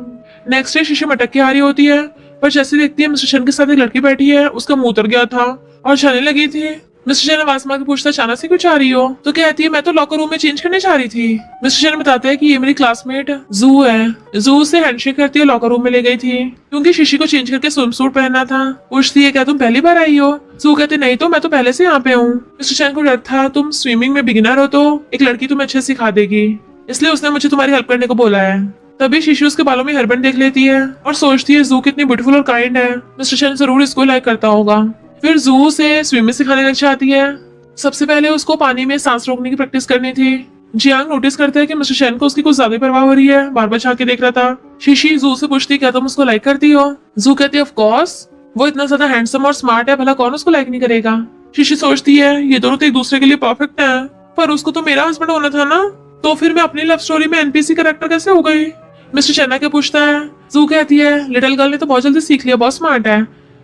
नेक्स्ट डे शीशी मटक के आ रही होती है, पर जैसे देखती है मिस्टर शेन के साथ एक लड़की बैठी है, उसका मुंह उतर गया था और जाने लगी थी। मिस्टर शेन आवाज मार के पूछता अचानक से क्यों जा रही हो? तो कहती है मैं तो लॉकर रूम में चेंज करने जा रही थी। मिस्टर शेन बताते हैं कि ये मेरी क्लासमेट जू है। जू से हैंडशेक करती है लॉकर रूम में ले गई थी क्योंकि शीशी को चेंज करके स्विम सूट पहनना था। पूछती है क्या तुम पहली बार आई हो? जू कहते नहीं तो मैं तो पहले से यहाँ पे हूँ। मिस्टर शेन को डर था तुम स्विमिंग में बिगिनर हो तो एक लड़की तुम्हें अच्छे सिखा देगी, इसलिए उसने मुझे तुम्हारी हेल्प करने को बोला है। तभी शीशी उसके बालों में हेयरबैंड देख लेती है और सोचती है जू कितनी ब्यूटीफुल और काइंड है, मिस्टर शेन जरूर इसको लाइक करता होगा। फिर जू से स्विमिंग सिखाने लग जाती है। सबसे पहले उसको पानी में सांस रोकने की प्रैक्टिस करनी थी। जियांग नोटिस करता है कि मिस्टर शेन को उसकी कुछ ज्यादा परवाह हो रही है, बार बार झांक देख रहा था। शीशी जू से पूछती क्या तुम उसको लाइक करती हो? जू कहती है ऑफ कोर्स, वो इतना ज्यादा हैंडसम और स्मार्ट है, भला कौन उसको लाइक नहीं करेगा। शीशी सोचती है ये दोनों तो एक दूसरे के लिए परफेक्ट है, पर उसको तो मेरा हस्बैंड होना था ना, तो फिर मैं अपनी लव स्टोरी में एनपीसी कैरेक्टर कैसे हो गई? मिस्टर शेन आके पूछता है। जू कहती है लिटिल गर्ल ने तो बहुत जल्दी सीख लिया, बहुत स्मार्ट है।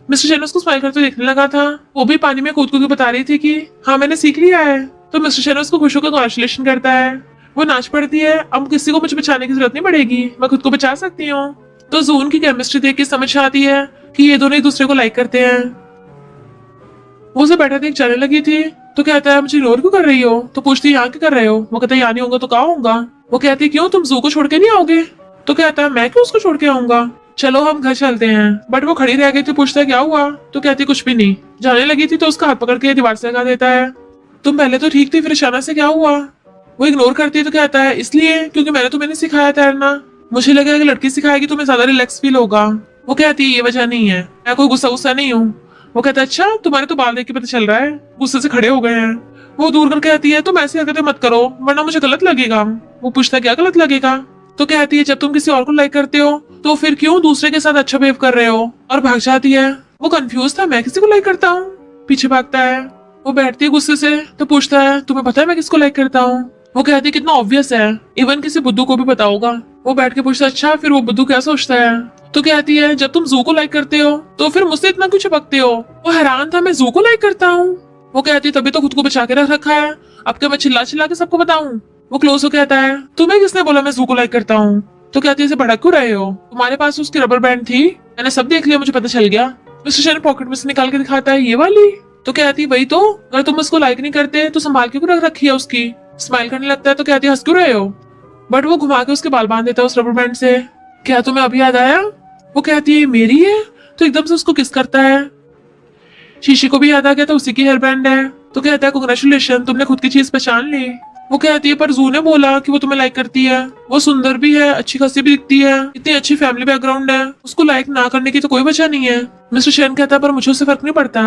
मिस्टर शेन उसको स्माइल करते देखने लगा था, वो भी पानी में कूद कूद के बता रही थी कि हाँ मैंने सीख लिया है। तो मिस्टर शेन उसको खुश होकर कॉन्ग्रेचुलेशन करता है। वो नाच पड़ती है, अब किसी को मुझे बचाने की जरूरत नहीं पड़ेगी, मैं खुद को बचा सकती हूँ। तो जून की केमिस्ट्री देख के समझ आती है कि ये दोनों एक दूसरे को लाइक करते हैं। वो उसे बैठा देख जाने लगी थी तो कहता है मुझे इग्नोर क्यों कर रही हो? तो पूछती है यहाँ क्या कर रहे हो? वो कहता है यहाँ नहीं होगा तो कहाँ होगा? वो कहती है क्यों तुम जू को छोड़ के नहीं आओगे? तो कहता है मैं क्यों उसको छोड़ के आऊंगा, चलो हम घर चलते हैं। बट वो खड़ी रह गई थी, पूछता है क्या हुआ? तो कहती कुछ भी नहीं। जाने लगी थी तो उसका हाथ पकड़ के दीवार से लगा देता है। तुम पहले तो ठीक थी, फिर अचानक से क्या हुआ? वो इग्नोर करती है तो कहता है इसलिए क्योंकि मैंने तुम्हें नहीं सिखाया तैरना, मुझे लगा कि लड़की सिखाएगी तुम्हें ज्यादा रिलैक्स फील होगा। वो कहती है ये वजह नहीं है, मैं कोई गुस्सा नहीं हूँ। वो कहता है अच्छा तुम्हारे तो बाल देख के पता चल रहा है गुस्से से खड़े हो गए हैं। वो दूर कर कहती है तुम ऐसी हरकतें मत करो वरना मुझे गलत लगेगा। वो पूछता है क्या गलत लगेगा? तो कहती है जब तुम किसी और को लाइक करते हो तो फिर क्यों दूसरे के साथ अच्छा बिहेव कर रहे हो, और भाग जाती है। वो कंफ्यूज था, मैं किसी को लाइक करता हूँ, पीछे भागता है। वो बैठती है गुस्से से तो पूछता है तुम्हें पता है मैं किसको लाइक करता हूँ? वो कहती है कितना ऑब्वियस है, इवन किसी बुद्धू को भी पता होगा। वो बैठ के पूछता है अच्छा फिर वो बुद्धू क्या सोचता है? तो कहती है जब तुम जू को लाइक करते हो तो फिर मुझसे इतना क्यों चिपकते हो? वो हैरान था मैं जू को लाइक करता हूँ। वो कहती है तभी तो खुद को बचा के रख रखा है, अब क्या मैं चिल्ला चिल्ला के सबको बताऊं? वो क्लोज हो कहता है तुम्हें किसने बोला मैं जू को लाइक करता हूँ? तो कहती है इसे भड़क क्यों रहे हो, तुम्हारे पास उसकी रबर बैंड थी, मैंने सब देख लिया, मुझे पता चल गया। मिस्टर शेन पॉकेट में से निकाल के दिखाता है ये वाली। तो कहती है वही तो, अगर तुम उसको लाइक नहीं करते तो संभाल के क्यों रख रखी है उसकी? स्माइल करने लगता है तो कहती है हंस क्यों रहे हो? बट वो घुमा के उसके बाल बांध देता है उस रबर बैंड से। क्या तुम्हें अभी याद आया? वो कहती है मेरी है, तो एकदम से उसको किस करता है। शीशी को भी याद आ गया था उसी की हेयर बैंड है। तो कहता है कांग्रेचुलेशन तुमने खुद की चीज पहचान ली। वो कहती है पर जू ने बोला कि वो तुम्हें लाइक करती है, वो सुंदर भी है, अच्छी खासी भी दिखती है, इतनी अच्छी फैमिली बैकग्राउंड है, उसको लाइक ना करने की तो कोई वजह नहीं है। मिस्टर शेन कहता है पर मुझे उससे फर्क नहीं पड़ता।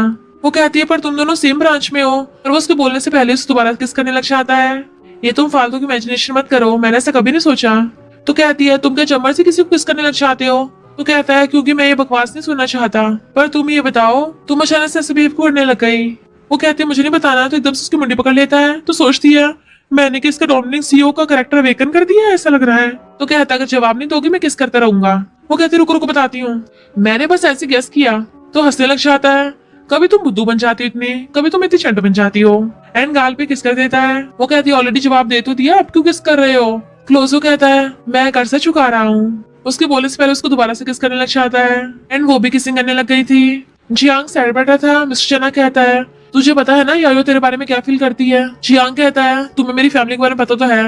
वो कहती है पर तुम दोनों सेम ब्रांच में हो, और वो उसके बोलने से पहले उसे दोबारा किस करने लग जाता है। ये तुम फालतू की इमेजिनेशन मत करो, मैंने ऐसा कभी नहीं सोचा। तो कहती है तुम क्या जमर से किसी को किस करने लग जाते हो? तो कहता है क्योंकि मैं ये बकवास नहीं सुनना चाहता। पर तुम ये बताओ, तुम अचानक से ऐसे बिहेव क्यों करने लग गई? वो कहती है मुझे नहीं बताना। तो एकदम से उसकी मुंडी पकड़ लेता है। तो सोचती है मैंने किस का डोमिनिक सीईओ का कैरेक्टर अवेकन कर दिया है, ऐसा लग रहा है। तो कहता है अगर जवाब नहीं दोगी मैं किस करता रहूंगा। वो कहती है रुको रुको बताती हूँ, मैंने बस ऐसे गेस किया। तो हंसने लग जाता है। कभी तुम बुद्धू बन जाती हो इतनी, कभी तुम इतनी चंड बन जाती हो। एंड गाल पे किस कर देता है। वो कहती है ऑलरेडी जवाब दे तो दिया, अब क्यों किस कर रहे हो? क्लोजो कहता है मैं कर से चुका रहा हूँ। उसके बोलने से पहले उसको दोबारा से किस करने लग जाता है। एंड वो भी किसिंग करने लग गई थी। जियांग साइड बैठा था। मिस्टर चना कहता है तुझे पता है ना यायो तेरे बारे में क्या फील करती है? जियांग कहता है तुम्हें मेरी फैमिली के बारे में पता तो है।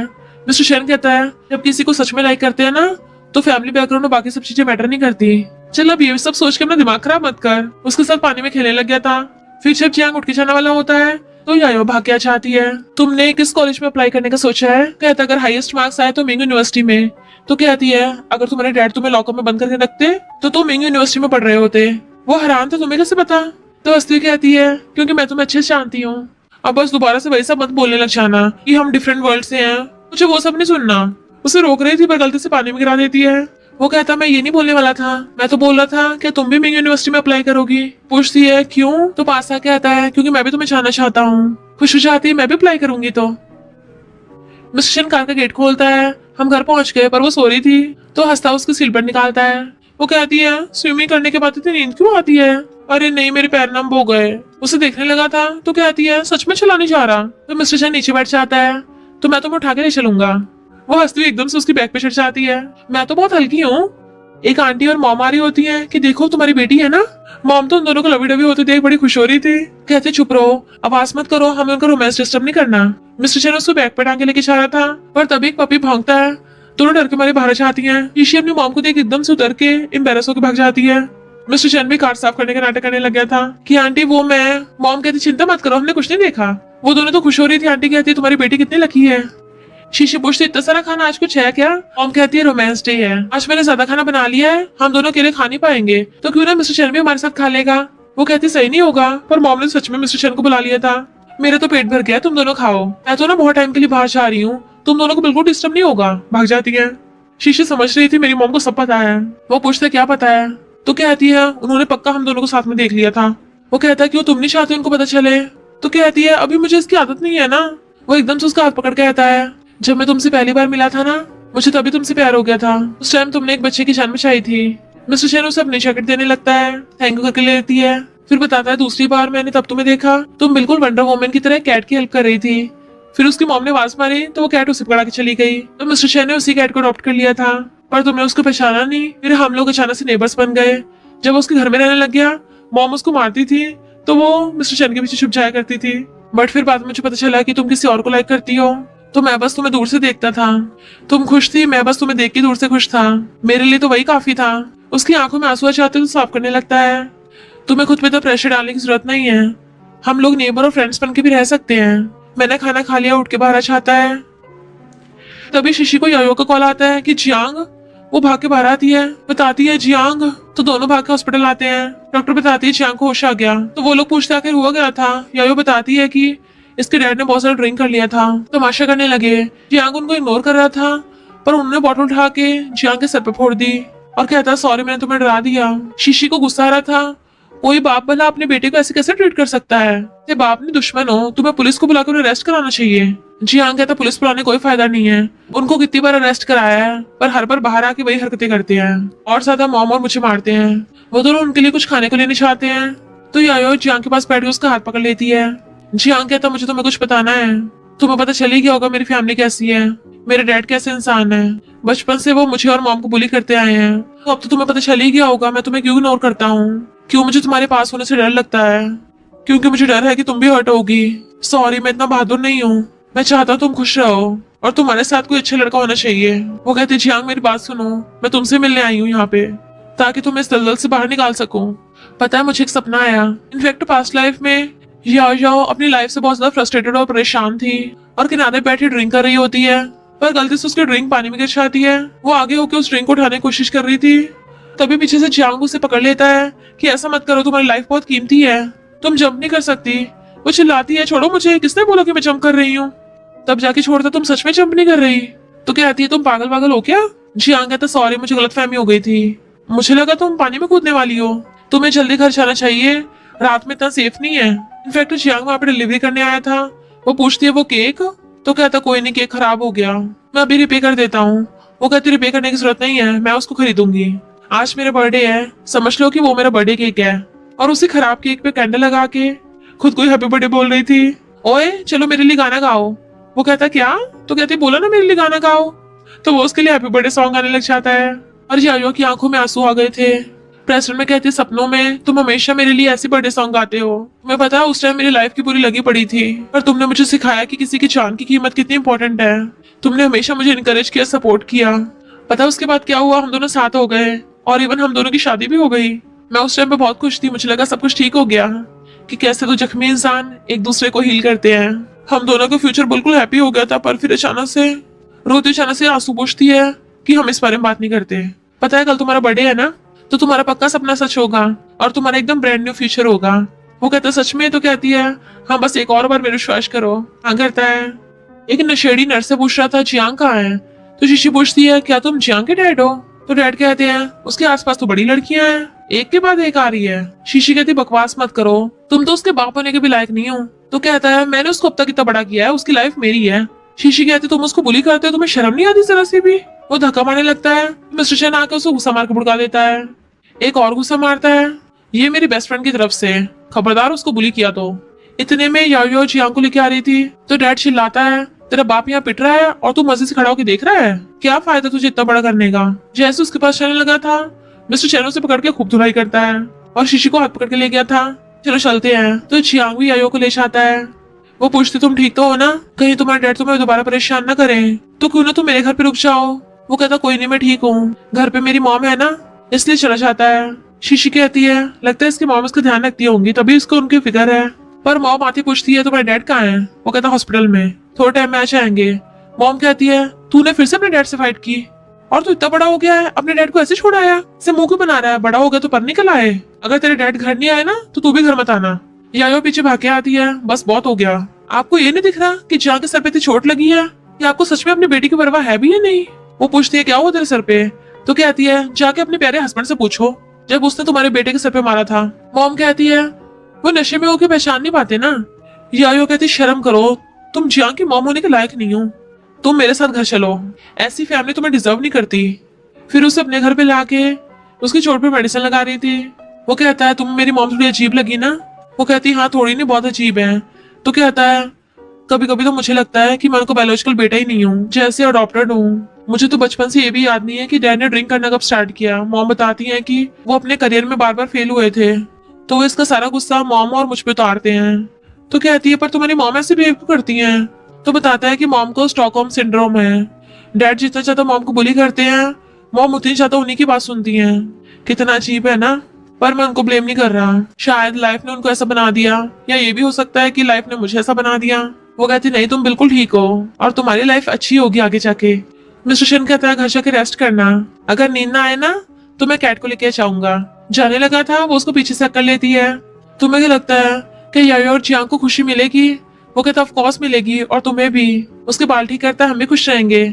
मिस्टर शेन कहता है जब किसी को सच में लाइक करते हैं ना तो फैमिली बैकग्राउंड और बाकी सब चीजें मैटर नहीं करती। चल अब ये सब सोच के अपना दिमाग खराब मत कर। उसके साथ पानी में खेलने लग गया था। फिर जब जियांग उठ के जाने वाला होता है तो यायो भाग के आ जाती है। तुमने किस कॉलेज में अप्लाई करने का सोचा है? कहता अगर हाईएस्ट मार्क्स आए तो मिंग यूनिवर्सिटी में। तो कहती है अगर तुम्हारे डैड तुम्हें लॉकर में बंद करके रखते तो तुम मिंग यूनिवर्सिटी में पढ़ रहे होते। वो हैरान था तुम्हें कैसे पता? तो हंसती कहती है क्योंकि मैं तुम्हें अच्छे से जानती हूँ। अब बस दोबारा से वही सब मत बोलने लग जाना कि हम डिफरेंट वर्ल्ड से हैं। मुझे वो सब नहीं सुनना। उसे रोक रही थी पर गलती से पानी में गिरा देती है। वो कहता मैं ये नहीं बोलने वाला था, मैं तो बोल रहा था क्या तुम भी मिंग यूनिवर्सिटी में अप्लाई करोगी? पूछती है क्यों? तो पास आके आता है क्योंकि मैं भी तुम्हें जानना चाहता हूँ। खुश हो जाती है मैं भी अप्लाई करूंगी। तो मिस्टर शन कार का गेट खोलता है। हम घर पहुंच गए पर वो सो रही थी। तो हंसता उसकी सिलबट निकालता है। वो कहती है स्विमिंग करने के बाद इतनी नींद क्यों आती है? अरे नहीं मेरे पैर नम हो गए। उसे देखने लगा था। तो कहती है सच में चला नहीं जा रहा। तो मिस्टर शन नीचे बैठ जाता है। तो मैं तुम्हें उठा के ले चलूंगा। वो हंसती हुई एकदम से उसकी बैक पे चढ़ जाती है। मैं तो बहुत हल्की हूँ। एक आंटी और मॉम आ रही होती है कि देखो तुम्हारी बेटी है ना। मॉम तो उन दोनों को लवी डबी होती देख बड़ी खुश हो रही थी। कहते चुप रहो, आवाज मत करो, हमें उनका रोमांस डिस्टर्ब नहीं करना। मिस्टर शन उसको बैक पे टांगे लेके जा रहा था पर तभी एक पपी भौंकता है। दोनों डर के मारे बाहर जाती हैं। ईशी अपनी मॉम को देख एकदम से उतर के एम्बेरस होकर भाग जाती है। मिस्टर शन भी कार साफ करने का नाटक करने लग गया था कि आंटी वो मैं। मॉम कहती चिंता मत करो हमने कुछ नहीं देखा। वो दोनों तो खुश हो रही थी। आंटी कहती तुम्हारी बेटी कितनी लकी है। शीशी पूछती इतना सारा खाना आज कुछ है क्या? मॉम कहती है रोमांस डे है, आज मैंने ज्यादा खाना बना लिया है, हम दोनों अकेले खा नहीं पाएंगे तो क्यों ना मिस्टर शन भी हमारे साथ खा लेगा। वो कहती सही नहीं होगा पर मॉम ने सच में मिस्टर शन को बुला लिया था। मेरा तो पेट भर गया, तुम दोनों खाओ, मैं तो ना बहुत टाइम के लिए बाहर जा रही हूँ, तुम दोनों को बिल्कुल डिस्टर्ब नहीं होगा। भाग जाती है। शीशी समझ रही थी मेरी मॉम को सब पता है। वो पूछते क्या पता है? तो कहती है उन्होंने पक्का हम दोनों को साथ में देख लिया था। वो कहता है क्यों तुम नहीं चाहते उनको पता चले? तो कहती है अभी मुझे इसकी आदत नहीं है ना। वो एकदम से उसका हाथ पकड़ के कहता है जब मैं तुमसे पहली बार मिला था ना मुझे तभी तुमसे प्यार हो गया था। उस टाइम तुमने एक बच्चे की जान बचाई थी। मिस्टर शेन उसे अपनी जैकेट देने लगता है, थैंक यू करके ले लेती है। फिर बताता है दूसरी बार मैंने तब तुम्हें देखा तुम बिल्कुल वंडर वुमन की तरह कैट की हेल्प कर रही थी। फिर उसकी मॉम ने आवाज मारी तो वो कैट उसे पकड़ा के चली गई। तो मिस्टर शेन ने उसी कैट को अडॉप्ट कर लिया था पर तुमने उसको पहचाना नहीं। फिर हम लोग अचानक से नेबर्स बन गए। जब वो उसके घर में रहने लग गया मॉम उसको मारती थी तो वो मिस्टर शेन के पीछे छुप जाया करती थी। बट फिर बाद में मुझे पता चला कि तुम किसी और को लाइक करती हो तो मैं बस तुम्हें दूर से देखता था। तुम खुश थी, मैं बस तुम्हें देख के दूर से खुश था। मेरे लिए तो वही काफी था। उसकी आंखों में आंसू आ जाते तो साफ करने लगता है। तुम्हें खुद पे तो प्रेशर डालने की जरूरत नहीं है, हम लोग नेबर और फ्रेंड्स बन के भी रह सकते हैं। मैंने खाना खा लिया, उठ के बाहर आ जाता है। तभी शीशी को यायो का कॉल आता है कि जियांग। वो भाग के बाहर आती है, बताती है जियांग। तो दोनों भाग के हॉस्पिटल आते हैं। डॉक्टर बताती है जियांग को होश आ गया। तो वो लोग पूछते आखिर हुआ गया था। यायो बताती है कि इसके डैड ने बहुत सारा ड्रिंक कर लिया था, तमाशा करने लगे। जियांग उनको इग्नोर कर रहा था पर उन्होंने बॉटल उठा के जियांग के सर पे फोड़ दी और कहता सॉरी मैंने तुम्हें डरा दिया। शीशी को गुस्सा आ रहा था, कोई बाप भला अपने बेटे को ऐसे कैसे ट्रीट कर सकता है? ये बाप नहीं दुश्मन हो, तुम्हें पुलिस को बुलाकर अरेस्ट कराना चाहिए। जियांग कहता पुलिस बुलाने कोई फायदा नहीं है, उनको कितनी बार अरेस्ट कराया है पर हर बार बाहर आके वही हरकतें करते हैं और ज्यादा मॉम और मुझे मारते हैं। वो दोनों उनके लिए कुछ खाने को लेने चाहते हैं तो यायो जियांग के पास बैठ के उसका हाथ पकड़ लेती है। जियांग कहता मुझे तुम्हें कुछ बताना है, तुम्हें पता चल ही गया होगा मेरी फैमिली कैसी है, मेरे डैड कैसे इंसान है। बचपन से वो मुझे और मॉम को बुली करते आए हैं तो अब तो तुम्हें पता चल ही गया होगा मैं तुम्हें क्यों इग्नोर करता हूँ, क्यों मुझे तुम्हारे पास होने से डर लगता है, क्योंकि मुझे डर है कि तुम भी हर्ट होगी। सॉरी मैं इतना बहादुर नहीं हूँ, मैं चाहता हूँ तुम खुश रहो और तुम्हारे साथ कोई अच्छा लड़का होना चाहिए। वो कहते जियांग मेरी बात सुनो, मैं तुमसे मिलने आई हूँ यहाँ पे ताकि तुम्हें इस दलदल से बाहर निकाल सकूं। पता है मुझे एक सपना आया, इनफैक्ट पास्ट लाइफ में याओ अपनी लाइफ से बहुत ज्यादा फ्रस्ट्रेटेड और परेशान थी और किनारे बैठी ड्रिंक कर रही होती है पर गलती से उसकी ड्रिंक पानी में गिर जाती है। वो आगे होकर उस ड्रिंक को उठाने की कोशिश कर रही थी तभी पीछे से जियांग उसे पकड़ लेता है कि ऐसा मत करो, तुम्हारी लाइफ बहुत कीमती है, तुम जंप नहीं कर सकती। वो चिल्लाती है छोड़ो मुझे, किसने बोला कि मैं जंप कर रही हूँ? तब जाके छोड़ता तुम सच में जंप नहीं कर रही। तो कहती है तुम पागल पागल हो क्या? जियांग कहता सॉरी मुझे गलतफहमी हो गई थी। मुझे लगा तुम पानी में कूदने वाली हो, तुम्हें जल्दी घर जाना चाहिए, रात में इतना सेफ नहीं है। इनफैक्ट जियांग वहाँ पे डिलीवरी करने आया था, वो पूछती है वो केक, तो कहता कोई नहीं, केक खराब हो गया, मैं अभी रिपे कर देता हूँ। वो कहती रिपे करने की जरूरत नहीं है, मैं उसको खरीदूंगी, आज मेरा बर्थडे है, समझ लो कि वो मेरा बर्थडे केक है। और उसी खराब केक पे कैंडल लगा के खुद को ही हैप्पी बर्थडे बोल रही थी। ओए चलो मेरे लिए गाना गाओ। वो कहता क्या, तो कहती बोला ना मेरे लिए गाना गाओ। तो वो उसके लिए हैप्पी बर्थडे सॉन्ग गाने लग जाता है और यायो की आंखों में आंसू आ गए थे। प्रेसिडेंट में कहती सपनों में तुम हमेशा मेरे लिए ऐसी बर्थडे सॉन्ग गाते हो, तुम्हें पता है उस टाइम मेरी लाइफ की पूरी लगी पड़ी थी, पर तुमने मुझे सिखाया कि किसी की जान की कीमत कितनी इंपॉर्टेंट है। तुमने हमेशा मुझे इनकरेज किया, सपोर्ट किया। पता है उसके बाद क्या हुआ, हम दोनों साथ हो गए और इवन हम दोनों की शादी भी हो गई। मैं उस टाइम पे बहुत खुश थी, मुझे लगा सब कुछ ठीक हो गया कि कैसे तो जख्मी इंसान एक दूसरे को हील करते हैं। हम दोनों का फ्यूचर बिल्कुल हैप्पी हो गया था, पर फिर अचानक से रोती अचानक से आंसू पूछती है कि हम इस बारे में बात नहीं करते। पता है कल तुम्हारा बर्थडे है ना, तो तुम्हारा पक्का सपना सच होगा और तुम्हारा एकदम ब्रांड न्यू फ्यूचर होगा। वो कहता सच में, तो कहती है हाँ बस एक और बार मेरे विश्वास करो। हाँ करता है। एक नशेड़ी नर्स से पूछ रहा था जियांग कहाँ है, तो शीशी पूछती है क्या तुम जियांग के डैड हो, तो डैड कहते हैं उसके आसपास तो बड़ी लड़कियां हैं, एक के बाद एक आ रही है। शीशी कहती बकवास मत करो, तुम तो उसके बाप होने के भी लायक नहीं हो। तो कहता है मैंने उसको अब तक इतना बड़ा किया है, उसकी लाइफ मेरी है। शीशी कहती तुम उसको बुली करते हो, तुम्हें शर्म नहीं आती जरा सी भी। वो धक्का मारने लगता है, मिस्टर चैन आकर उसको गुस्सा मार के भुड़का देता है। एक और गुस्सा मारता है, ये मेरी बेस्ट फ्रेंड की तरफ से, खबरदार उसको बुली किया तो। इतने में याओ जियांग को लेके आ रही थी, तो डैड चिल्लाता है तेरा बाप यहाँ पिट रहा है और तू मजे से खड़ा होकर देख रहा है, क्या फायदा तुझे इतना बड़ा करने का। जैसे उसके पास चलने लगा था, मिस्टर चैन उसे पकड़ के खूब धुलाई करता है और शीशी को हाथ पकड़ के ले गया था। चलो चलते हैं, तो जियांग भी याओ को ले जाता है। वो पूछती तुम ठीक तो हो ना, कहीं तुम्हारे डैड तुम्हें दोबारा परेशान ना करें, तो क्यों ना तुम मेरे घर पे रुक जाओ। वो कहता कोई नहीं मैं ठीक हूँ, घर पे मेरी मॉम है ना, इसलिए चला जाता है। शीशी कहती है लगता है इसकी मॉम उसका ध्यान रखती होंगी तभी इसको उनकी फिक्र है। पर मॉम आती पूछती है तुम्हारे डैड कहाँ है, वो कहता हॉस्पिटल में, थोड़े टाइम में आ जाएंगे। मॉम कहती है तूने फिर से अपने डैड से फाइट की, और तू इतना बड़ा हो गया है अपने डैड को ऐसे छोड़ आया, इसे मुंह क्यों बना रहा है, बड़ा हो गया तो पर निकल आए, अगर तेरे डैड घर नहीं आए ना तो तू भी घर मत आना। यायो पीछे भाग के आती है, बस बहुत हो गया, आपको ये नहीं दिख रहा कि जहाँ के सर पे इतनी चोट लगी है, या आपको सच में अपनी बेटी की परवाह है भी या नहीं। वो पूछती है क्या हुआ तेरे सर पे, तो कहती है जाके अपने प्यारे हस्बैंड से पूछो जब उसने तुम्हारे बेटे के सर पे मारा था। मॉम कहती है वो नशे में होकर पहचान नहीं पाते ना। यायो कहती शर्म करो, तुम जियांग की मॉम होने के लायक नहीं हो, तुम मेरे साथ घर चलो, ऐसी फैमिली तुम्हें डिजर्व नहीं करती। फिर उसे अपने घर पे लाके उसकी चोट पे मेडिसिन लगा रही थी। वो कहता है तुम्हें मेरी मॉम थोड़ी अजीब लगी ना, वो कहती हाँ थोड़ी नहीं बहुत अजीब है। तो कहता है कभी कभी तो मुझे लगता है कि मैं उनको बायोलॉजिकल बेटा ही नहीं हूँ, जैसे अडॉप्टेड हूँ। मुझे तो बचपन से ये भी याद नहीं है कि डैड ने ड्रिंक करना कब स्टार्ट किया। मॉम बताती है कि वो अपने करियर में बार बार फेल हुए थे, तो वो इसका सारा गुस्सा मॉम और मुझ पे उतारते हैं। तो कहती है पर तुम्हारी मॉम ऐसे बिहेव करती हैं, तो बताता है कि मॉम को स्टॉकहोम सिंड्रोम है। डैड जितना ज्यादा मॉम को बुली करते हैं, मॉम उतनी ज्यादा उन्हीं की बात सुनती हैं। कितना अजीब है ना, पर मैं उनको ब्लेम नहीं कर रहा, शायद लाइफ ने उनको ऐसा बना दिया, या ये भी हो सकता है कि लाइफ ने मुझे ऐसा बना दिया। वो कहती नहीं तुम बिल्कुल ठीक हो और तुम्हारी लाइफ अच्छी होगी आगे जाके। मिस्टर शन कहता है घर जाके रेस्ट करना, अगर नींद ना आए ना तो मैं कैट को लेके जाऊंगा। जाने लगा था, वो उसको पीछे से कर लेती है। तुम्हें क्या लगता है कि यायो और जियांग को खुशी मिलेगी? वो कहता ऑफ कोर्स मिलेगी, और तुम्हें भी। उसके बाल ठीक करता है, हम भी खुश रहेंगे।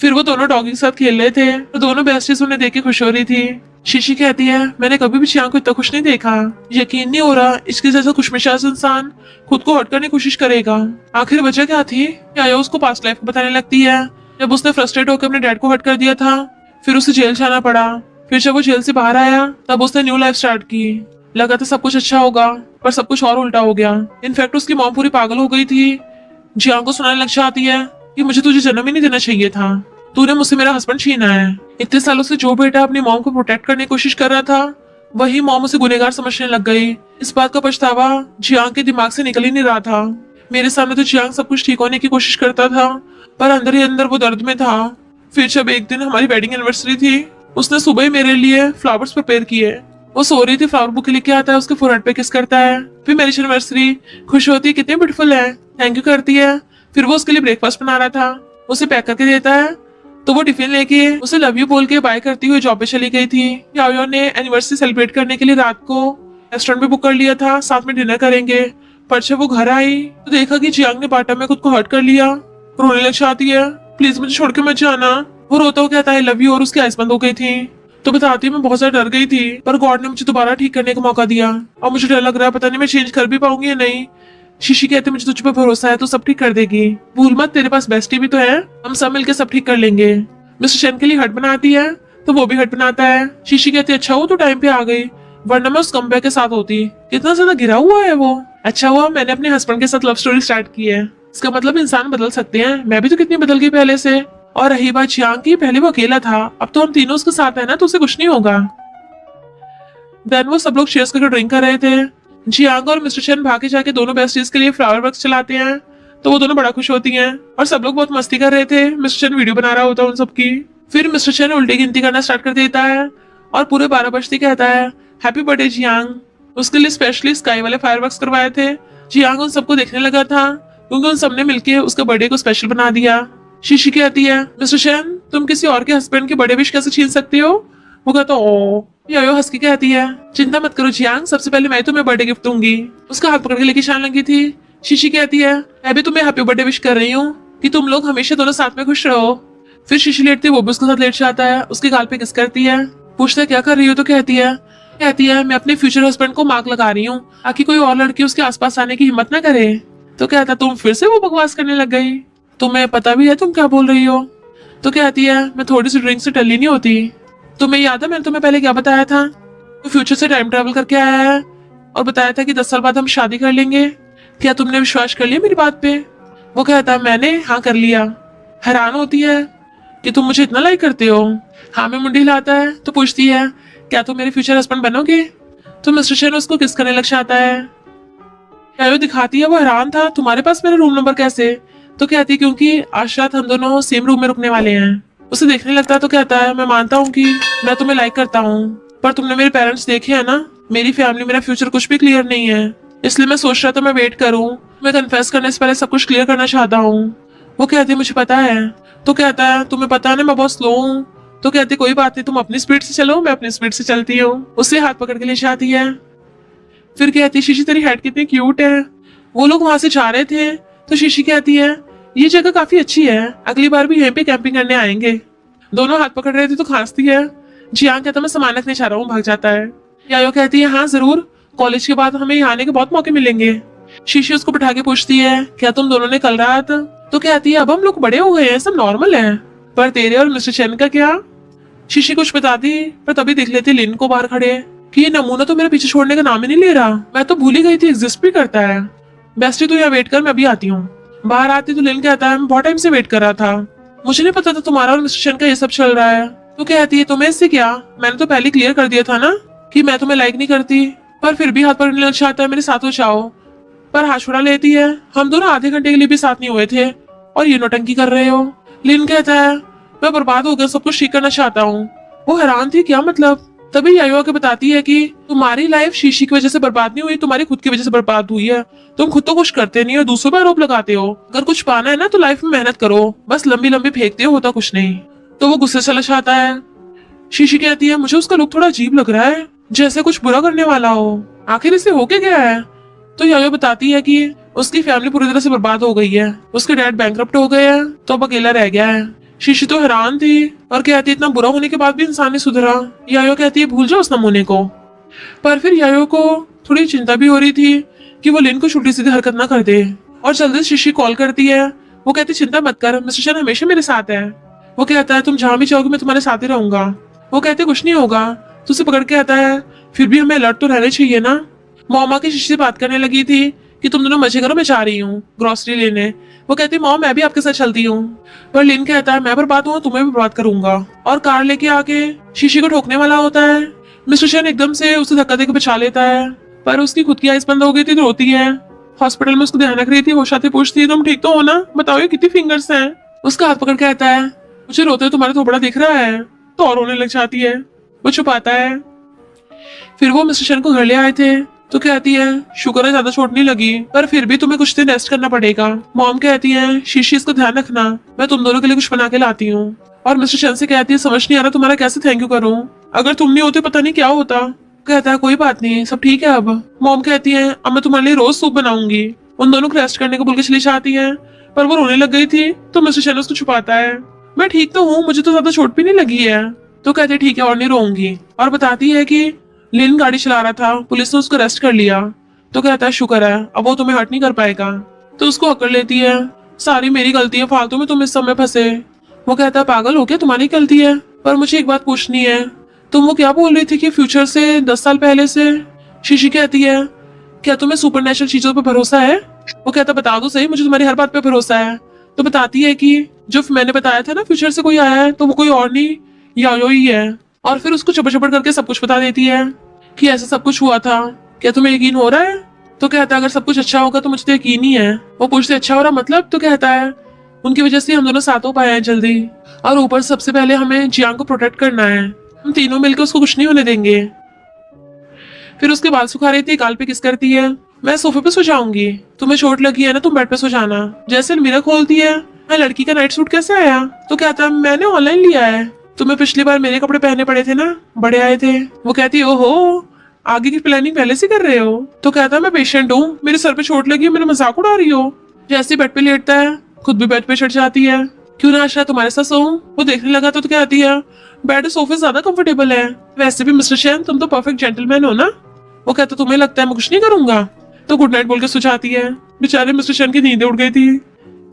फिर वो दोनों डॉगी के साथ खेल रहे थे, तो दोनों बेस्टीज उन्हें देख के खुश हो रही थी। शीशी कहती है मैंने कभी भी जियांग को इतना खुश नहीं देखा, यकीन नहीं हो रहा इसके जैसा खुशमिजाज इंसान खुद को हट करने की कोशिश करेगा। आखिर वजह क्या थी? यायो उसको पास्ट लाइफ बताने लगती है, जब उसने फ्रस्ट्रेट होकर अपने डैड को हट कर दिया था, फिर उसे जेल जाना पड़ा। फिर जब वो जेल से बाहर आया तब उसने न्यू लाइफ स्टार्ट की। लगा था सब कुछ अच्छा होगा, पर सब कुछ और उल्टा हो गया। इनफैक्ट उसकी मॉम पूरी पागल हो गई थी। जियांग को सुनाने लग जाती है कि मुझे तुझे जन्म ही नहीं देना चाहिए था, तूने मुझसे मेरा हस्बैंड छीना है। इतने सालों से जो बेटा अपनी मॉम को प्रोटेक्ट करने की कोशिश कर रहा था, वही मॉम उसे गुनहगार समझने लग गई। इस बात का पछतावा जियांग के दिमाग से निकल ही नहीं रहा था। मेरे सामने तो जियांग सब कुछ ठीक होने की कोशिश करता था, पर अंदर ही अंदर वो दर्द में था। फिर जब एक दिन हमारी वेडिंग एनिवर्सरी थी, उसने सुबह ही मेरे लिए फ्लावर्स प्रिपेयर किए। वो सो रही थी, फ्लावर बुके लेके आता है, उसके फोरहेड पे किस करता है। फिर मेरी एनिवर्सरी खुश होती है, कितनी ब्यूटीफुल है, थैंक यू करती है। फिर वो उसके लिए ब्रेकफास्ट बना रहा था, उसे पैक करके देता है, तो वो टिफिन लेके उसे लव यू बोल के बाय करती हुई जॉब पे चली गई थी। याओ ने एनिवर्सरी सेलिब्रेट करने के लिए रात को रेस्टोरेंट भी बुक कर लिया था, साथ में डिनर करेंगे। पर जब वो घर आई तो देखा कि जियांग ने बाटा में खुद को हर्ट कर लिया। रोने लग जाती है, प्लीज मुझे छोड़ के मत जाना। वो रोता हुआ कहता है लव यू, और उसकी आइस बंद हो गई थी। तो बताती हूँ मैं बहुत ज्यादा डर गई थी, पर गॉड ने मुझे दोबारा ठीक करने का मौका दिया। और मुझे डर लग रहा है, पता नहीं मैं चेंज कर भी पाऊंगी या नहीं। शीशी कहते मुझे तुझ पे भरोसा है, तो सब ठीक कर देगी। भूल मत, तेरे पास बेस्टी भी तो है, हम सब मिलकर सब ठीक कर लेंगे। मिस्टर चैन के लिए हट बनाती है, तो वो भी हट बनाता है। शीशी कहती है अच्छा हुआ तो टाइम पे आ गई, वरना मैं उस कम्बैक के साथ होती। कितना ज्यादा गिरा हुआ है वो। अच्छा हुआ मैंने अपने हस्बैंड के साथ लव स्टोरी स्टार्ट की है। इसका मतलब इंसान बदल सकते हैं, मैं भी तो कितनी बदल गई पहले से। और रही बात चियांग की, पहले वो अकेला था, अब तो हम तीनों उसके साथ है ना, तो उसे कुछ नहीं होगा। देन वो सब लोग शेयर्स करके ड्रिंक कर रहे थे। जियांग और मिस्टर चैन भागे जाके दोनों बेस्टीज के लिए फ्लावर वर्क्स चलाते हैं, तो वो दोनों बड़ा खुश होती हैं। और सब लोग बहुत मस्ती कर रहे थे, मिस्टर चैन वीडियो बना रहा होता है उन सबकी। फिर मिस्टर चैन उल्टी गिनती करना स्टार्ट कर देता है और पूरे 12 बजते कहता है हैप्पी बर्थडे जियांग। उसके लिए स्पेशली स्काई वाले फायरवर्क्स करवाए थे। जियांग उन सबको देखने लगा था, क्योंकि उन सबने मिलके उसका बर्थडे को स्पेशल बना दिया। शीशी कहती है मिस्टर चैन तुम किसी और के हस्बैंड की बर्थडे विश कैसे छीन सकते हो। वो कहता ओ। यायो हंस के कहती है चिंता मत करो जियांग, सबसे पहले मैं तुम्हें बर्थडे गिफ्ट दूंगी। उसका हाथ पकड़ के लेके शान लगी थी। शीशी कहती है मैं भी तुम्हें हैप्पी बर्थडे विश कर रही हूँ कि तुम लोग हमेशा दोनों साथ में खुश रहो। फिर शीशी लेटती है, वो भी उसके साथ लेट जाता है, उसके गाल पे किस करती है। पूछता है क्या कर रही हो, तो कहती है मैं अपने फ्यूचर हस्बैंड को मार्क लगा रही हूँ ताकि कोई और लड़की उसके आसपास आने की हिम्मत ना करे। तो कहता तुम फिर से वो बकवास करने लग गई, तुम्हें पता भी है तुम क्या बोल रही हो। तो कहती है मैं थोड़ी सी ड्रिंक से टली नहीं होती। तुम्हें याद है मैंने तुम्हें पहले क्या बताया था, तो फ्यूचर से टाइम ट्रेवल करके आया है और बताया था कि 10 साल बाद हम शादी कर लेंगे। क्या तुमने विश्वास कर लिया मेरी बात पे। वो कहता है मैंने हाँ कर लिया। हैरान होती है कि तुम मुझे इतना लाइक करते हो। हाँ में मुंडी हिलाता है, तो पूछती है क्या तुम मेरे फ्यूचर हस्बैंड बनोगे। तो मिस्टर चैन उसको किस करने लग जाता है। क्या दिखाती है वो हैरान था तुम्हारे पास मेरा रूम नंबर कैसे। तो कहती क्योंकि आज रात हम दोनों सेम रूम में रुकने वाले हैं। उसे देखने लगता है, तो कहता है मैं मानता हूँ कि मैं तुम्हें लाइक करता हूँ, पर तुमने मेरे पेरेंट्स देखे है ना, मेरी फैमिली मेरा फ्यूचर कुछ भी क्लियर नहीं है, इसलिए मैं सोच रहा था मैं वेट करूँ, मैं कन्फेस करने से पहले सब कुछ क्लियर करना चाहता हूँ। वो कहती है मुझे पता है। तो कहता है तुम्हें पता है ना मैं बहुत स्लो हूँ। तो कहती कोई बात नहीं, तुम अपनी स्पीड से चलो, मैं अपनी स्पीड से चलती हूँ। उसे हाथ पकड़ के ले जाती है। फिर कहती है शीशी तेरी हेड कितनी क्यूट है। वो लोग वहां से जा रहे थे, तो शीशी कहती है ये जगह काफी अच्छी है, अगली बार भी यहीं पे कैंपिंग करने आएंगे। दोनों हाथ पकड़ रहे थे, तो खांसती है। जियांग कहता मैं सामान रखने जा रहा हूँ, भाग जाता है। यायो कहती है हाँ जरूर, कॉलेज के बाद हमें यहाँ आने के बहुत मौके मिलेंगे। शीशी उसको बिठा के पूछती है क्या तुम दोनों ने कल रात। तो कहती है अब हम लोग बड़े हो गए हैं, सब नॉर्मल है, पर तेरे और मिस्टर चैन का क्या। शीशी कुछ बताती, पर तभी देख लेती लिन को बाहर खड़े कि ये नमूना तो मेरे पीछे छोड़ने का नाम ही नहीं ले रहा। मैं तो भूल ही गई थी एग्जिस्ट भी करता है। बेस्टी तू यहाँ वेट कर, मैं अभी आती हूँ। बाहर आती तो लिन कहता है मैं बहुत टाइम से वेट कर रहा था, मुझे नहीं पता था तुम्हारा और मिस्टर चैन का ये सब चल रहा है। तो कहती है तुम्हें इससे क्या, मैंने तो पहले क्लियर कर दिया था ना कि मैं तुम्हें लाइक नहीं करती, पर फिर भी हाथ पकड़ने लग जाता है मेरे साथ हो जाओ। पर हाथ छुड़ा लेती है, हम दोनों आधे घंटे के लिए भी साथ नहीं हुए थे और ये नौटंकी कर रहे हो। लिन कहता है मैं बर्बाद हो गया, सब कुछ ठीक करना चाहता हूँ। वो हैरान थी क्या मतलब। तभी यायो आके बताती है कि तुम्हारी लाइफ शीशी की वजह से बर्बाद नहीं हुई, तुम्हारी खुद की वजह से बर्बाद हुई है। तुम खुद तो कुछ करते नहीं हो, दूसरों पर आरोप लगाते हो। अगर कुछ पाना है ना तो लाइफ में मेहनत करो, बस लंबी लंबी फेंकते हो, होता कुछ नहीं। तो वो गुस्से से लशाता है। शीशी कहती है मुझे उसका लुक थोड़ा अजीब लग रहा है, जैसे कुछ बुरा करने वाला हो, आखिर इसे हो क्या गया है। तो यायो बताती है कि उसकी फैमिली पूरी तरह से बर्बाद हो गई है, उसके डैड बैंकरप्ट हो गए हैं, तो अब अकेला रह गया है। शीशी तो हैरान थी और कहती इतना बुरा होने के बाद भी इंसान नहीं सुधरा। यायो कहती है भूल जाओ उस नमूने को। पर फिर यायो को थोड़ी चिंता भी हो रही थी कि वो लिन को उल्टी सीधी हरकत ना कर दे, और जल्दी शीशी कॉल करती है। वो कहती चिंता मत कर, मिस्टर चैन हमेशा मेरे साथ है। वो कहता है तुम जहां भी चाहोगे मैं तुम्हारे साथ ही रहूंगा। वो कहते कुछ नहीं होगा। तो उसे पकड़ के आता है फिर भी हमें अलर्ट तो रहने चाहिए ना। मॉमा की शीशी से बात करने लगी थी कि तुम दोनों मजे करो, मैं जा रही हूँ ग्रोसरी लेने। वो कहती मॉम मैं भी आपके साथ चलती हूँ। पर लिन कहता है मैं बर्बाद हूँ तुम्हें भी बर्बाद करूंगा, और कार लेके आके शीशी को ठोकने वाला होता है। मिस्टर चैन एकदम से उसे धक्का देकर बचा लेता है, पर उसकी खुद की आइस बंद हो गई थी तो रोती है। हॉस्पिटल में उसको ध्यान रख रही थी, वो साथी पूछती है तुम ठीक तो हो ना, बताओ ये कितनी फिंगर्स हैं। उसका हाथ पकड़ के कहता है मुझे रोते तुम्हारा थोबड़ा दिख रहा है, तो और रोने लग जाती है। वो छुपाता है। फिर वो मिस्टर चैन को घर ले आए थे, तो कहती है शुक्र है ज्यादा चोट नहीं लगी, पर फिर भी तुम्हें कुछ दिन रेस्ट करना पड़ेगा। मॉम कहती है शीशी इसको ध्यान रखना, मैं तुम दोनों के लिए कुछ बना के लाती हूँ। और मिस्टर चैन से कहती है समझ नहीं आ रहा तुम्हारा कैसे थैंक यू करूँ, अगर तुम नहीं होते पता नहीं क्या होता। कहता है कोई बात नहीं, सब ठीक है अब। मॉम कहती है अब मैं तुम्हारे लिए रोज सूप बनाऊंगी। उन दोनों को रेस्ट करने को बोल के चली जाती है, पर वो रोने लग गई थी, तो मिस्टर चैन उसको छुपाता है। मैं ठीक तो हूँ, मुझे तो ज्यादा चोट भी नहीं लगी है। तो कहते ठीक है और नहीं रोऊंगी, और बताती है कि लिन गाड़ी चला रहा था, पुलिस ने उसको अरेस्ट कर लिया। तो कहता है शुक्र है, अब वो तुम्हें हर्ट नहीं कर पाएगा। तो उसको अकड़ लेती है, सारी मेरी गलती है, फालतू में तुम इस समय फंसे। वो कहता है पागल हो क्या, तुम्हारी गलती है, पर मुझे एक बात पूछनी है, तुम वो क्या बोल रही थी कि फ्यूचर से 10 साल पहले से। शीशी कहती है क्या तुम्हें सुपरनेचुरल चीजों पर भरोसा है। वो कहता बता दो सही, मुझे तुम्हारी हर बात पे भरोसा है। तो बताती है कि जो मैंने बताया था ना फ्यूचर से कोई आया है, तो वो कोई और नहीं यायो ही है। और फिर उसको चपड़ चपड़ करके सब कुछ बता देती है कि ऐसा सब कुछ हुआ था, क्या तुम्हें यकीन हो रहा है। तो कहता है अगर सब कुछ अच्छा होगा तो मुझे तो यकीन ही है। वो पूछते अच्छा हो रहा मतलब। तो कहता है उनकी वजह से हम दोनों साथ हो पाए हैं जल्दी, और ऊपर सबसे पहले हमें जियांग को प्रोटेक्ट करना है, हम तीनों मिलकर उसको कुछ नहीं होने देंगे। फिर उसके बाल सुखा रही थी, गाल पे किस करती है, मैं सोफे पे सो जाऊंगी, तुम्हें चोट लगी है ना, तुम बेड पे सो जाना। जैसे अलमीरा खोलती है, मैं लड़की का नाइट सूट कैसे आया। तो कहता है मैंने ऑनलाइन लिया है, तुम्हें पिछली बार मेरे कपड़े पहने पड़े थे ना, बड़े आए थे। वो कहती है ओहो, आगे की प्लानिंग पहले से कर रहे हो। तो कहता है मैं पेशेंट हूँ, मेरे सर पे चोट लगी है, मेरा मजाक उड़ा रही हो। जैसे बेड पे लेटता है, खुद भी बेड पे चढ़ जाती है, क्यों ना आज रात तुम्हारे साथ सोऊं। वो देखने लगा तो कहती है बेड सोफे ज्यादा कंफर्टेबल है, वैसे भी मिस्टर शैन तुम तो परफेक्ट जेंटलमैन हो ना। वो कहता तुम्हें लगता है मैं कुछ नहीं करूंगा। तो गुड नाइट बोल के सो जाती है। बेचारे मिस्टर शैन की नींद उड़ गई थी।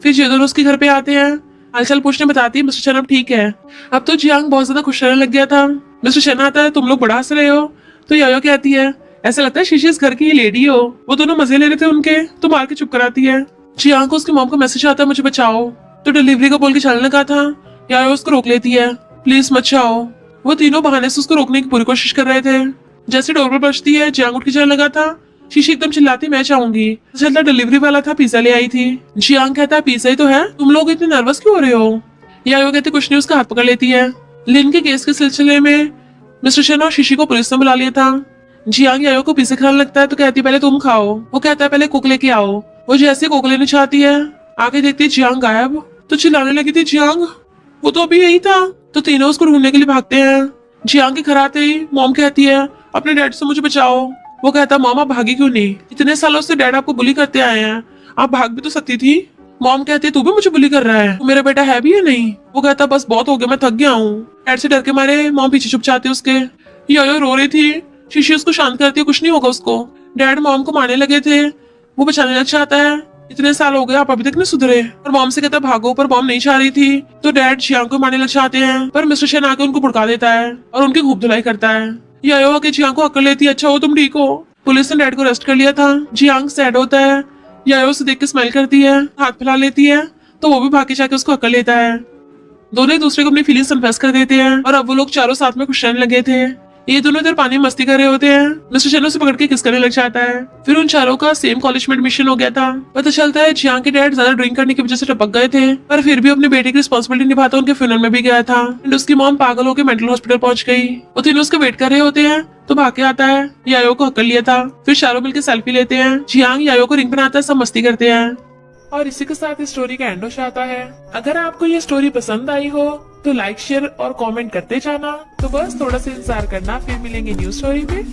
फिर ये दोनों उसके घर पे आते हैं, हालचाल पूछने बताती है मिस्टर शैन अब ठीक है। अब तो जियांग बहुत ज्यादा खुश रहने लग गया था। मिस्टर शैन आता है, तुम लोग बड़ा हंस रहे हो। तो यायो कहती है ऐसा लगता है शीशी इस घर की लेडी हो। वो दोनों मजे ले रहे थे उनके, तो मार के चुप कराती है। जियांग को उसकी मॉम का मैसेज आता है मुझे बचाओ। तो डिलीवरी का बोल के चलने लगा था, यायो उसको रोक लेती है, प्लीज मत जाओ। वो तीनों बहाने से उसको रोकने की पूरी कोशिश कर रहे थे। जैसे डोरबेल बजती है, जियांग उठ के चलने लगा था। शीशी एकदम चिल्लाती मैं चाहूंगी। चलता डिलीवरी वाला था, पिज्जा ले आई थी। जियांग कहता है पिज्जा ही तो है, तुम लोग इतने नर्वस क्यों हो रहे हो। यायो कहते कुछ नहीं, उसका हाथ पकड़ लेती है। लिन के केस के सिलसिले में मिस्टर शैन और शीशी को पुलिस ने बुला लिया था। जियांग यायो को पिज्जा खाने लगता है, तो कहती है पहले तुम खाओ। वो कहता है पहले कुक लेके आओ। वो जैसे कुक लेने चाहती है, आगे देखती है जियांग गायब। तो चिल्लाने लगी थी जियांग, वो तो अभी यही था। तो तीनों उसको ढूंढने के लिए भागते हैं। जियांग के घर आते ही मॉम कहती है अपने डैड से मुझे बचाओ। वो कहता मॉम आप भागी क्यों नहीं, इतने सालों से डैड आपको बुली करते आए हैं, आप भाग भी तो सकती थी। मॉम कहती है तू भी मुझे बुली कर रहा है, तू मेरा बेटा है भी या नहीं। वो कहता बस बहुत हो गया, मैं थक गया हूँ। डैड से डर के मारे मॉम पीछे छुप जाती है उसके। यायो रो रही थी, शीशी उसको शांत करती है, कुछ नहीं होगा उसको। डैड मॉम को मारने लगे थे, वो बचाने लग जाता है, इतने साल हो गए आप अभी तक नहीं सुधरे। और मॉम से कहता भागो, पर मॉम नहीं चाह रही थी। तो डैड जियांग को मारने लग जाते हैं, पर मिस्टर शैन आके उनको भड़का देता है और उनकी खूब धुलाई करता है। यायो आके जियांग को अकड़ लेती है, अच्छा हो तुम ठीक हो। पुलिस ने डैड को अरेस्ट कर लिया था। जियांग सैड होता है, यायो उसे देख के स्माइल करती है, हाथ फैला लेती है, तो वो भी भाग के जाके उसको अकड़ लेता है। दोनों एक दूसरे को अपनी फीलिंग्स कन्फेस कर देते हैं, और अब वो लोग चारों साथ में खुश रहने लगे थे। ये दोनों इधर पानी में मस्ती कर रहे होते हैं। मिस्टर शैन उसे पकड़ के किस करने लग जाता है। फिर उन चारों का सेम कॉलेज में एडमिशन हो गया था। पता चलता है जियांग के डैड ज्यादा ड्रिंक करने की वजह से टपक गए थे, पर फिर भी अपने बेटे की रिस्पॉन्सिबिलिटी निभाता उनके फ्यूनरल में भी गया था। एंड उसकी मॉम पागल होकर मेंटल हॉस्पिटल पहुंच गई। वो तीनों उसका वेट कर रहे होते हैं, तो भाग के आता है, यायो को हकल लिया था। फिर चारों मिलकर सेल्फी लेते हैं, जियांग यायो को रिंग बनाता है, सब मस्ती करते हैं। और इसी के साथ इस स्टोरी का एंड हो जाता है। अगर आपको ये स्टोरी पसंद आई हो तो लाइक शेयर और कमेंट करते जाना। तो बस थोड़ा सा इंतजार करना, फिर मिलेंगे न्यू स्टोरी में।